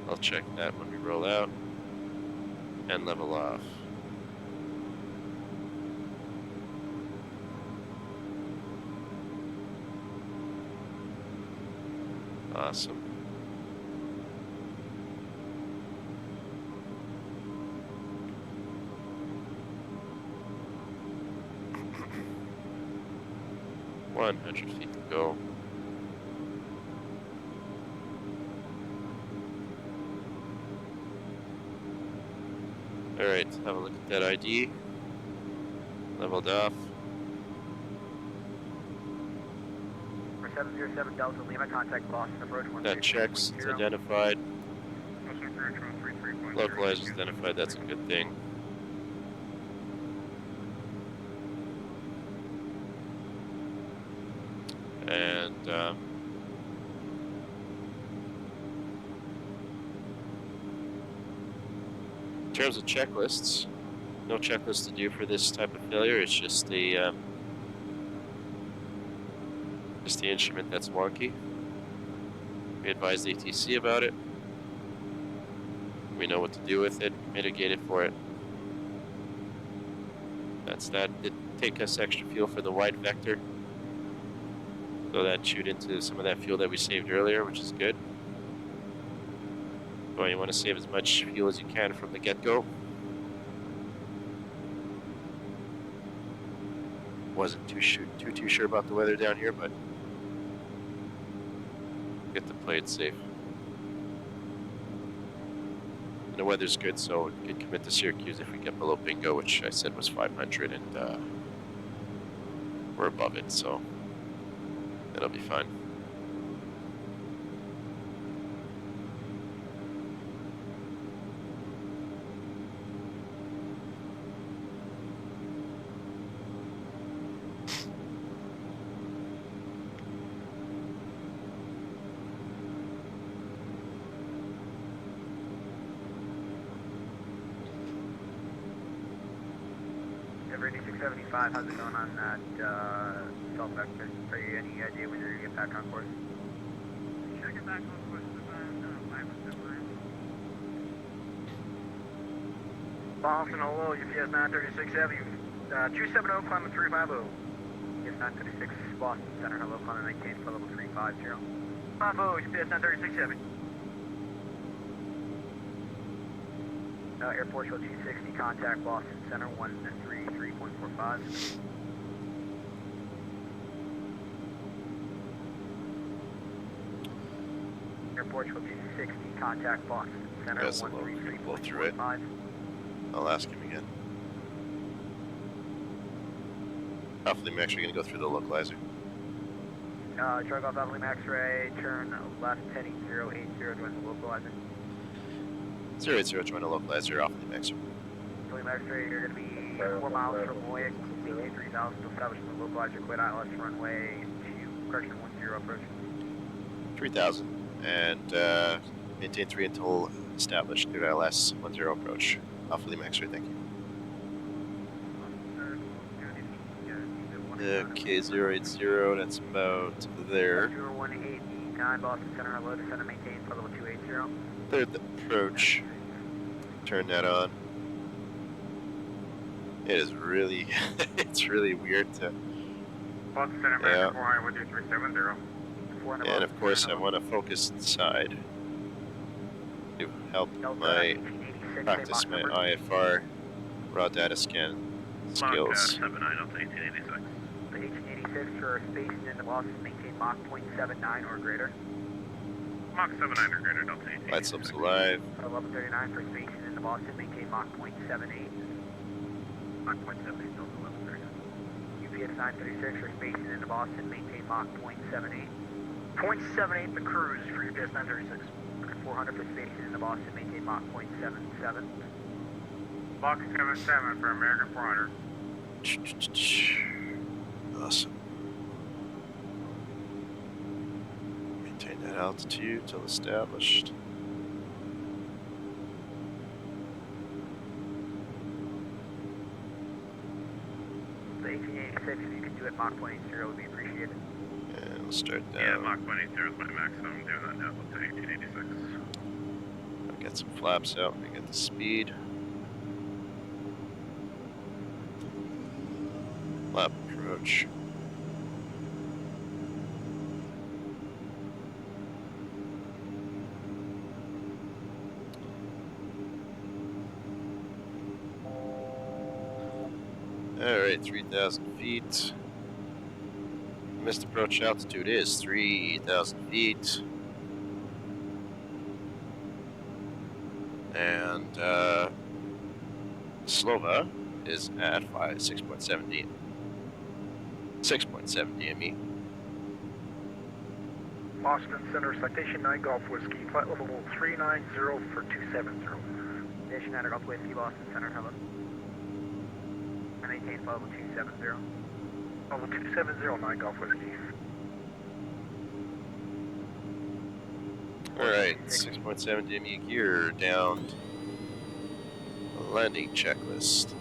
I'll check that when we roll out and level off. Awesome. $100 feet to go. Alright, have a look at that ID. Leveled off. For 707 Delta Lima, contact Boston approach 133.0. That checks, it's identified. Localized is identified, that's a good thing. And in terms of checklists, no checklist to do for this type of failure. It's just the instrument that's wonky. We advised the ATC about it. We know what to do with it, mitigate it for it. That's that. Did take us extra fuel for the wide vector. So that chewed into some of that fuel that we saved earlier, which is good. Well, you want to save as much fuel as you can from the get-go. Wasn't too sure about the weather down here, but get to play it safe. And the weather's good, so we could commit to Syracuse if we get below bingo, which I said was 500, and we're above it, so that'll be fine. Endeavor 8675, how's it going on that self vector? Are you any idea when you're going to get back on course? Should I get back on course with Boston, hello, UPS 936 Heavy, 270, climbing 350. UPS 936 Boston Center, hello, climbing maintain for level 350. 50, UPS 936 Heavy. Airport Show 260, contact Boston Center 133.45. Airport Show 260, contact Boston Center That's a low. We're gonna blow through it. 133.45. I'll ask him again. Hopefully, I'm actually going to go through the localizer. Drug off Alpha Lima X-ray, turn left heading 080, join the localizer. 080, join the localizer, off the X-ray. Alpha Lima X-ray, you're going to be 4 miles from Moyak, maintain 3000 to establish the localizer, quit ILS runway 2, correction 10 approach. 3000, and maintain 3 until established, clear ILS 10 approach. Alpha Lima X-ray, thank you. Okay, 080, that's about there. 189 Boston Center, hello, descend and maintain for level 280. Third approach. turn that on. It is really, it's really weird to. Boston Center, American 400 1370. And of course, I want to focus inside to help my practice my IFR raw data scan skills. 79 up to 1886. The 1886 for spacing in the Boston, maintain Mach 0.79 or greater. Mach 79 or greater, Delta 18. Light slopes alive. 1139 for spacing in the Boston, maintain Mach 0.78. Mach 0.78, Delta 1139. UPS 936 for spacing in the Boston, maintain Mach 0.78. 0.78 the cruise for UPS 936. 400 for spacing in the Boston, maintain Mach 0.77. Mach 77 for American 400. Awesome. Maintain that altitude till established. The 1886, if you can do it Mach 0.80 would be appreciated. And we'll start down. Yeah, Mach 0.80 is my max, so I'm doing that now up to 1886. I'll get some flaps out and get the speed. Flap approach. Alright, 3,000 feet. Missed approach altitude is 3,000 feet. And Slova is at 6.7 DME. Boston Center, Citation 9 Golf Whiskey, flight level 390 for 270. Station 9 Golf Whiskey, Boston Center, hello. And maintain flight level 270. Level 270, 9 Golf Whiskey. Alright, 6.7 DME gear down. Landing checklist.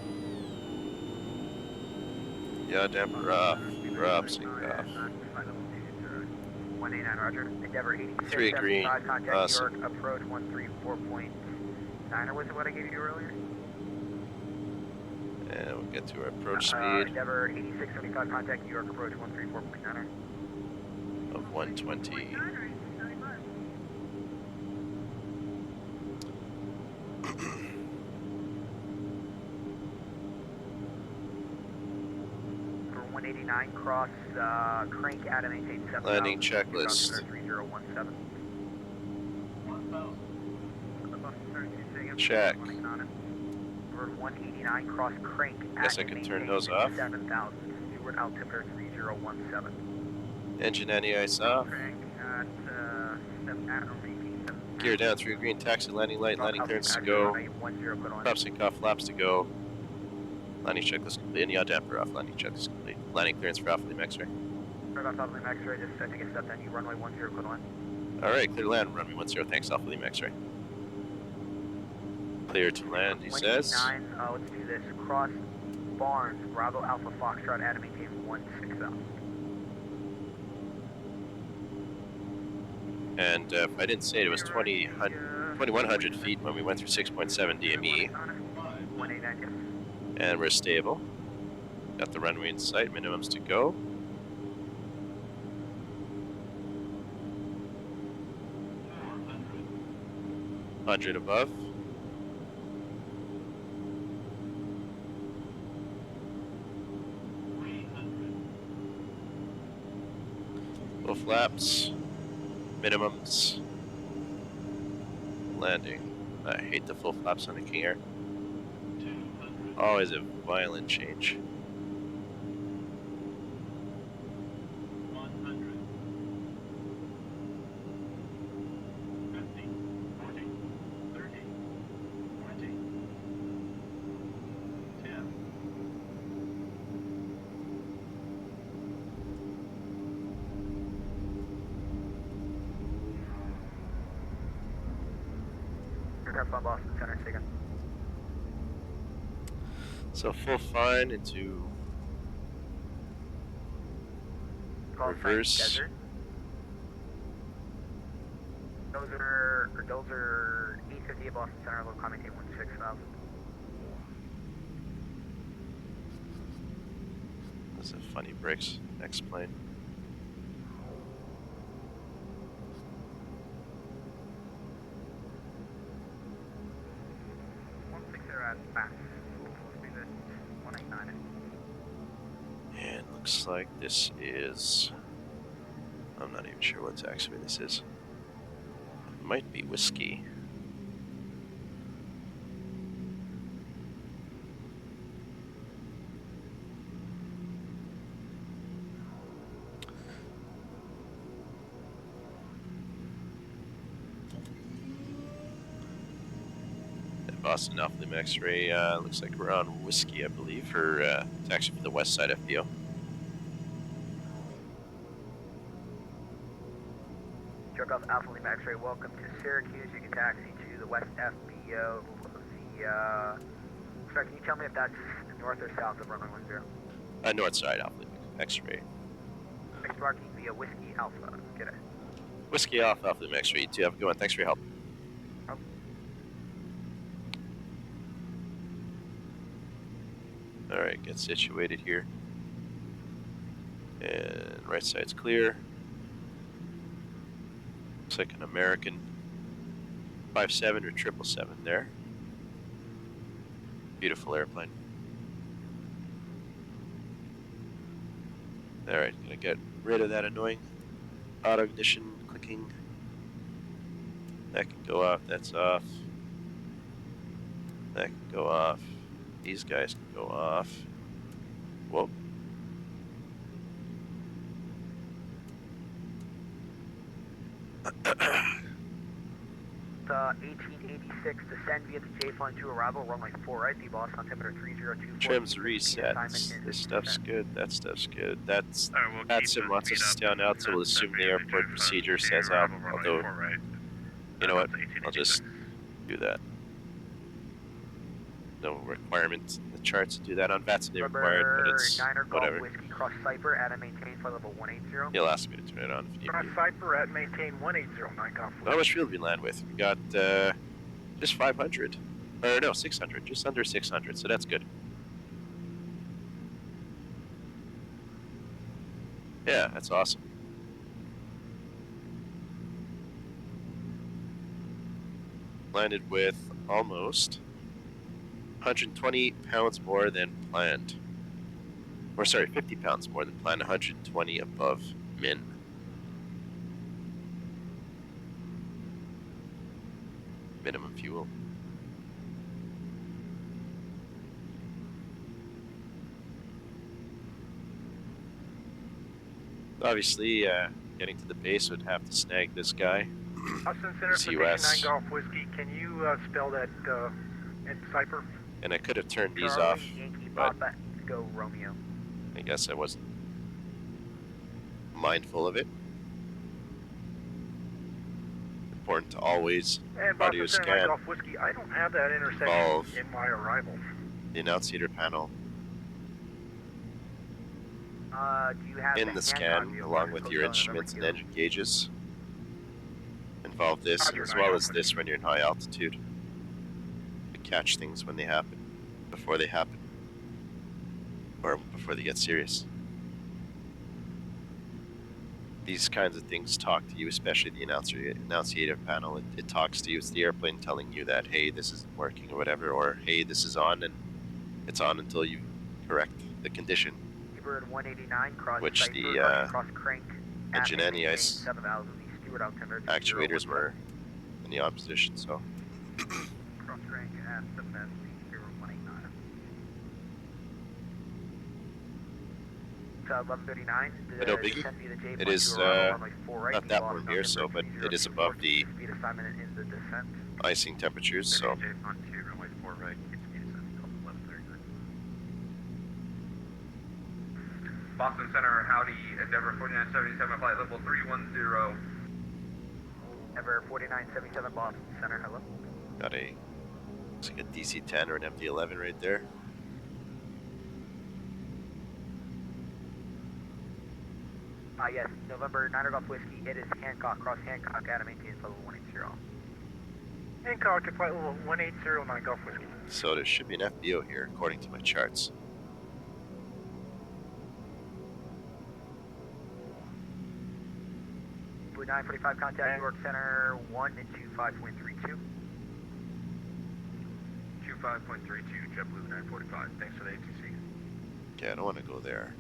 Yaw damper off. Drop sync off. 189, roger. Endeavor 86, 3 green. 75, contact Awesome. New York, approach 134.9, or was it what I gave you earlier? And we'll get to our approach speed Endeavor 86, 75, contact New York, approach 134.9. of 120. For 189, cross crank out and maintain 7,000. Landing checklist. 3017. Check. For 189, cross crank at Guess I and could turn maintain those off. 7,000. Stewart altimeter 3017. Engine anti-ice off. Crank at 7,000. Gear down 3 green. Taxi landing light. Landing clearance to go. Prop sync off. Flaps to go. Landing checklist complete. And yaw damper off. Landing checklist complete. Landing clearance for Alpha Lima X-ray. Alpha Lima X-ray, just I think it's stepped on you, runway 10, code line. Alright, clear to land. Runway 10. Thanks, Alpha Lima X-ray. Clear to land, he says. 189, let's do this. Cross Barnes, Bravo Alpha Foxtrot, Adam, maintain 160. And if I didn't say it, it was 2,100 feet when we went through 6.7 DME. 189, yes. And we're stable. Got the runway in sight, minimums to go. $100 above. Full flaps. Minimums. Landing. I hate the full flaps on the King Air. Always a violent change. 10. Boston Center, taken. So full fine into reverse. Those are 850 at Boston Center, low comment 816,000. Those are funny bricks. Xplane. 160 at max. We'll speed it 189. And looks like this is... I'm not even sure what actually this is. It might be whiskey. Boston Alpha Lima X-ray, looks like we're on whiskey, I believe, or it's actually for the west side FBO. Jerk off Alpha Lima X-ray, welcome to Syracuse. You can taxi to the west FBO. Sorry, can you tell me if that's north or south of runway 10? North side Alpha Lima X-ray. Next marking via Whiskey Alpha. Get it. Whiskey Alpha Lima X-ray, you two have a good one. Thanks for your help. Alright, get situated here. And right side's clear. Looks like an American 57 or 777 there. Beautiful airplane. Alright, gonna get rid of that annoying auto ignition clicking. That can go off, that's off. That can go off. These guys can go off. Whoa. 1886, descend via the J-Plane to arrival, runway 4 right, the Boston altimeter 3024. Trims reset. This stuff's good, that stuff's good. That's We'll Vatsim wants us to stay on out, so we'll assume the airport procedure says out, although, you know what, I'll just do that. No requirement in the charts to do that on Vatsim, they required, but it's whatever. Whiskey Cross Cypher at and maintain flight level 180. He'll ask me to turn it on if you need Cross to. Cypher at maintain 180, 9 Golf. How much fuel did we land with? We got just 500. Or no, 600. Just under 600, so that's good. Yeah, that's awesome. Landed with almost 120 pounds more than planned. Or sorry, 50 pounds more than planned, 120 above min. Minimum fuel. Obviously, getting to the base would have to snag this guy. Austin Center, It's position US. 9 Golf Whiskey. Can you spell that in Cypher? And I could have turned these Charlie, off, Yankee, but Papa, go Romeo. I guess I wasn't mindful of it. Important to always And audio Boston Center 9 scan Golf Whiskey. I don't have that intersection involve in my arrival. the annunciator panel Do you have in the scan, along with your instruments and engine gauges. Involve this Roger, as 9 well Golf as this when you're in high altitude. To catch things when they happen, before they happen, or before they get serious. These kinds of things talk to you, especially the annunciator panel. It talks to you. It's the airplane telling you that, hey, this isn't working or whatever, or hey, this is on, and it's on until you correct the condition. Bird 189, cross Which Cypher, the, cross crank, engine at and the ice 7,000, the Stewart altimeter actuators were in the on position, so. cross crank at 7,000, the Stewart 189. So 1139. I know, Biggie. It is not that warm here, so, but it is above the Speed assignment in the descent. icing temperatures, so. Boston Center, howdy, Endeavor 4977, flight level 310. Ever 4977 Boston Center, hello. Got a, looks like a DC-10 or an MD-11 right there. Yes, November 9 Golf Whiskey. It is Hancock, cross Hancock, Adam, maintains level 180. Hancock at flight level 1809 Golf Whiskey. So there should be an FBO here, according to my charts. Blue 945, contact New York Center 125.32. 25.32, JetBlue 945. Thanks for the ATC. Yeah, I don't want to go there.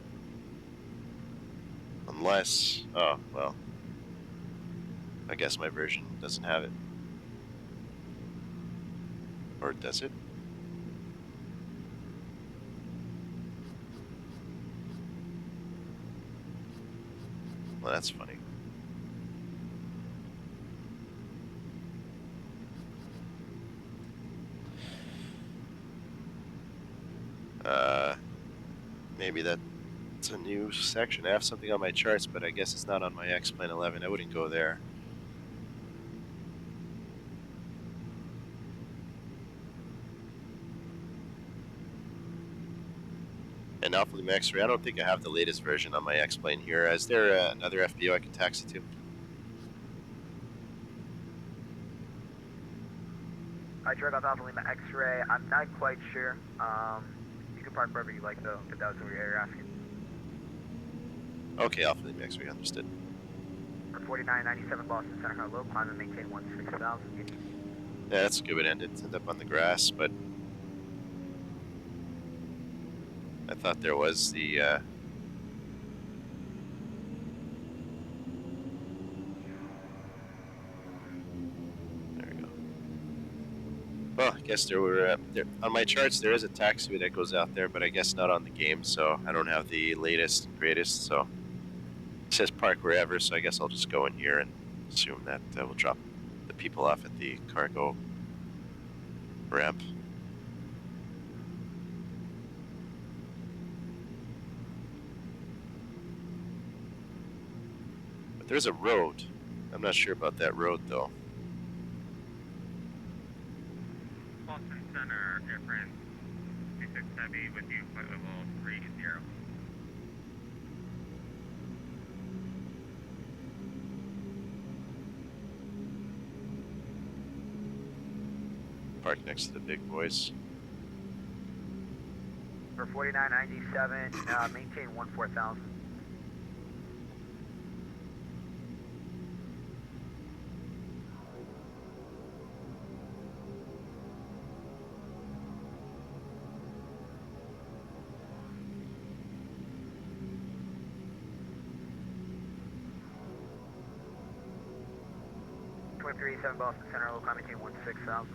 Unless, oh, well, I guess my version doesn't have it. Or does it? Well, that's funny. Maybe that's a new section. I have something on my charts, but I guess it's not on my Xplane 11. I wouldn't go there. And Alpha Lima X-Ray, I don't think I have the latest version on my Xplane here. Is there another FBO I can taxi to? I drove up Alpha Lima X-Ray. I'm not quite sure. You can park wherever you like, though, if that was what you're asking. Okay, Alpha Lima X-Ray, understood. For 4997 Boston Center, hello, climb and maintain 16,000. Yeah, that's a good way to end it. End up on the grass, but I thought there was the there we go. Well, I guess there were there on my charts. There is a taxiway that goes out there, but I guess not on the game, so I don't have the latest and greatest. So it says park wherever, so I guess I'll just go in here and assume that we'll drop the people off at the cargo ramp. But there's a road. I'm not sure about that road though. Boston Center, Air France 26 Heavy with you, flight level 30. Park next to the big boys. For 4997, maintain 14,000. Seven Boston Center, local maintain 16,000.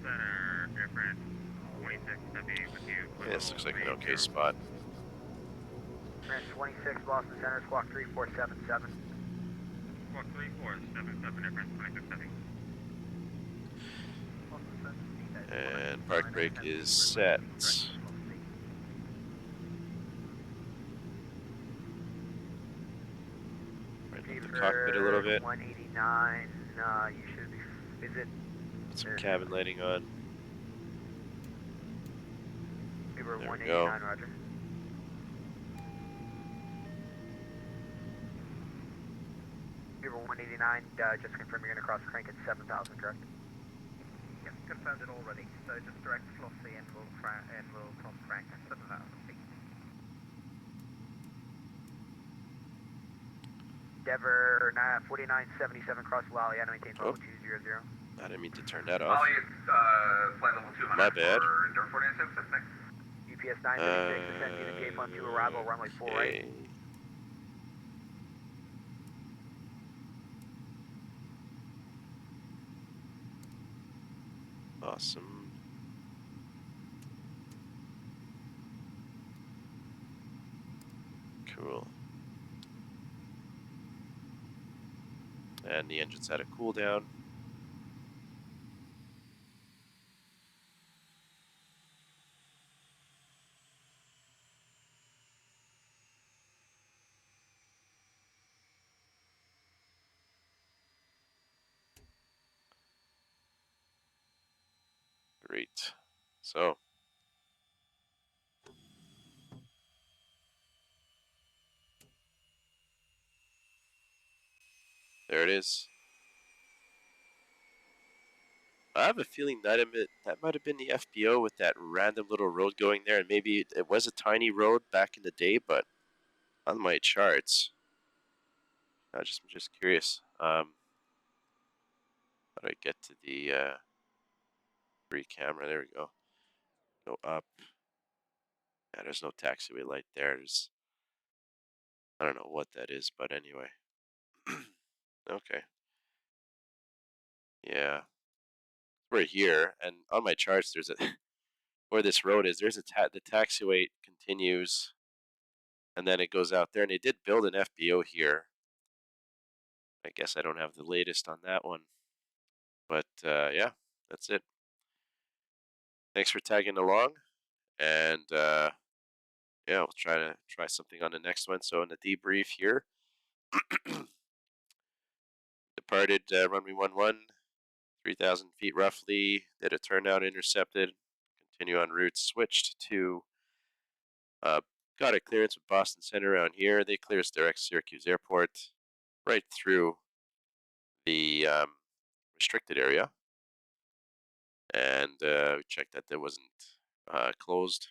Center, Air France 26 Heavy with you. Yeah, this looks like an okay spot. France 26 Boston Center, squawk 3477. Squawk 3477, Air France 26 Heavy. And park brake is set. Right up the cockpit a little bit. 189, you should be, is it? Put some cabin lighting on. Uber There we 189, go. roger. Uber 189, just confirm you're going to cross crank at 7,000, correct? Yes, confirmed it already. So just direct velocity and we'll cross crank at 7,000 feet. Endeavor 4977 cross Wally, I maintain level 200. I didn't mean to turn that off. Ollie, flight level 200 My bad. for Endeavor 4976, thanks. UPS 936, descend to the gate 12 arrival, runway 4 right. Okay. Awesome. Cool. And the engine's had a cool down. Great. So there it is. I have a feeling that that might have been the FBO with that random little road going there, and maybe it was a tiny road back in the day, but on my charts, I'm just curious. How do I get to the free camera? There we go. Go up. Yeah, there's no taxiway light there. I don't know what that is, but anyway. Okay. Yeah. We're here, and on my charts, there's a where this road is. There's the taxiway continues, and then it goes out there. And they did build an FBO here. I guess I don't have the latest on that one, but yeah, that's it. Thanks for tagging along, and yeah, we'll try something on the next one. So in the debrief here, departed runway 11, 3,000 feet roughly. Did a turnout, intercepted. Continue on route. Switched to got a clearance with Boston Center around here. They clear us direct Syracuse Airport, right through the restricted area, and we checked that there wasn't closed.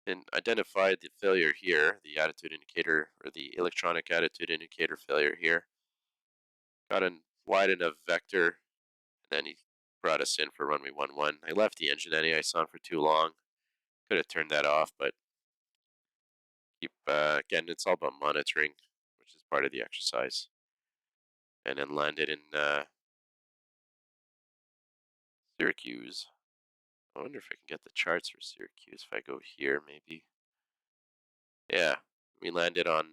And identified the failure here, the attitude indicator or the electronic attitude indicator failure here. Got a wide enough vector, and then he brought us in for runway 11. I left the engine anti-ice for too long. Could have turned that off, but keep again, it's all about monitoring, which is part of the exercise. And then landed in Syracuse. I wonder if I can get the charts for Syracuse if I go here, maybe. Yeah, we landed on.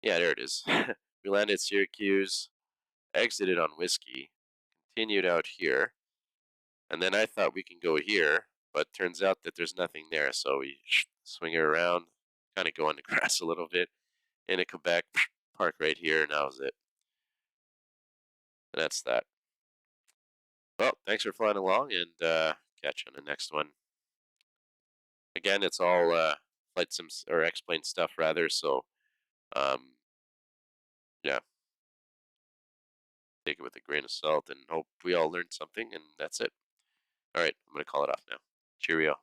Yeah, there it is. We landed Syracuse, exited on Whiskey, continued out here, and then I thought we can go here, but turns out that there's nothing there, so we swing it around, kind of go on the grass a little bit, into Quebec, park right here, and that was it. And that's that. Well, thanks for flying along, and catch you on the next one. Again, it's all flight sims or Xplane stuff rather, so yeah, take it with a grain of salt and hope we all learned something, and that's it. All right, I'm going to call it off now. Cheerio.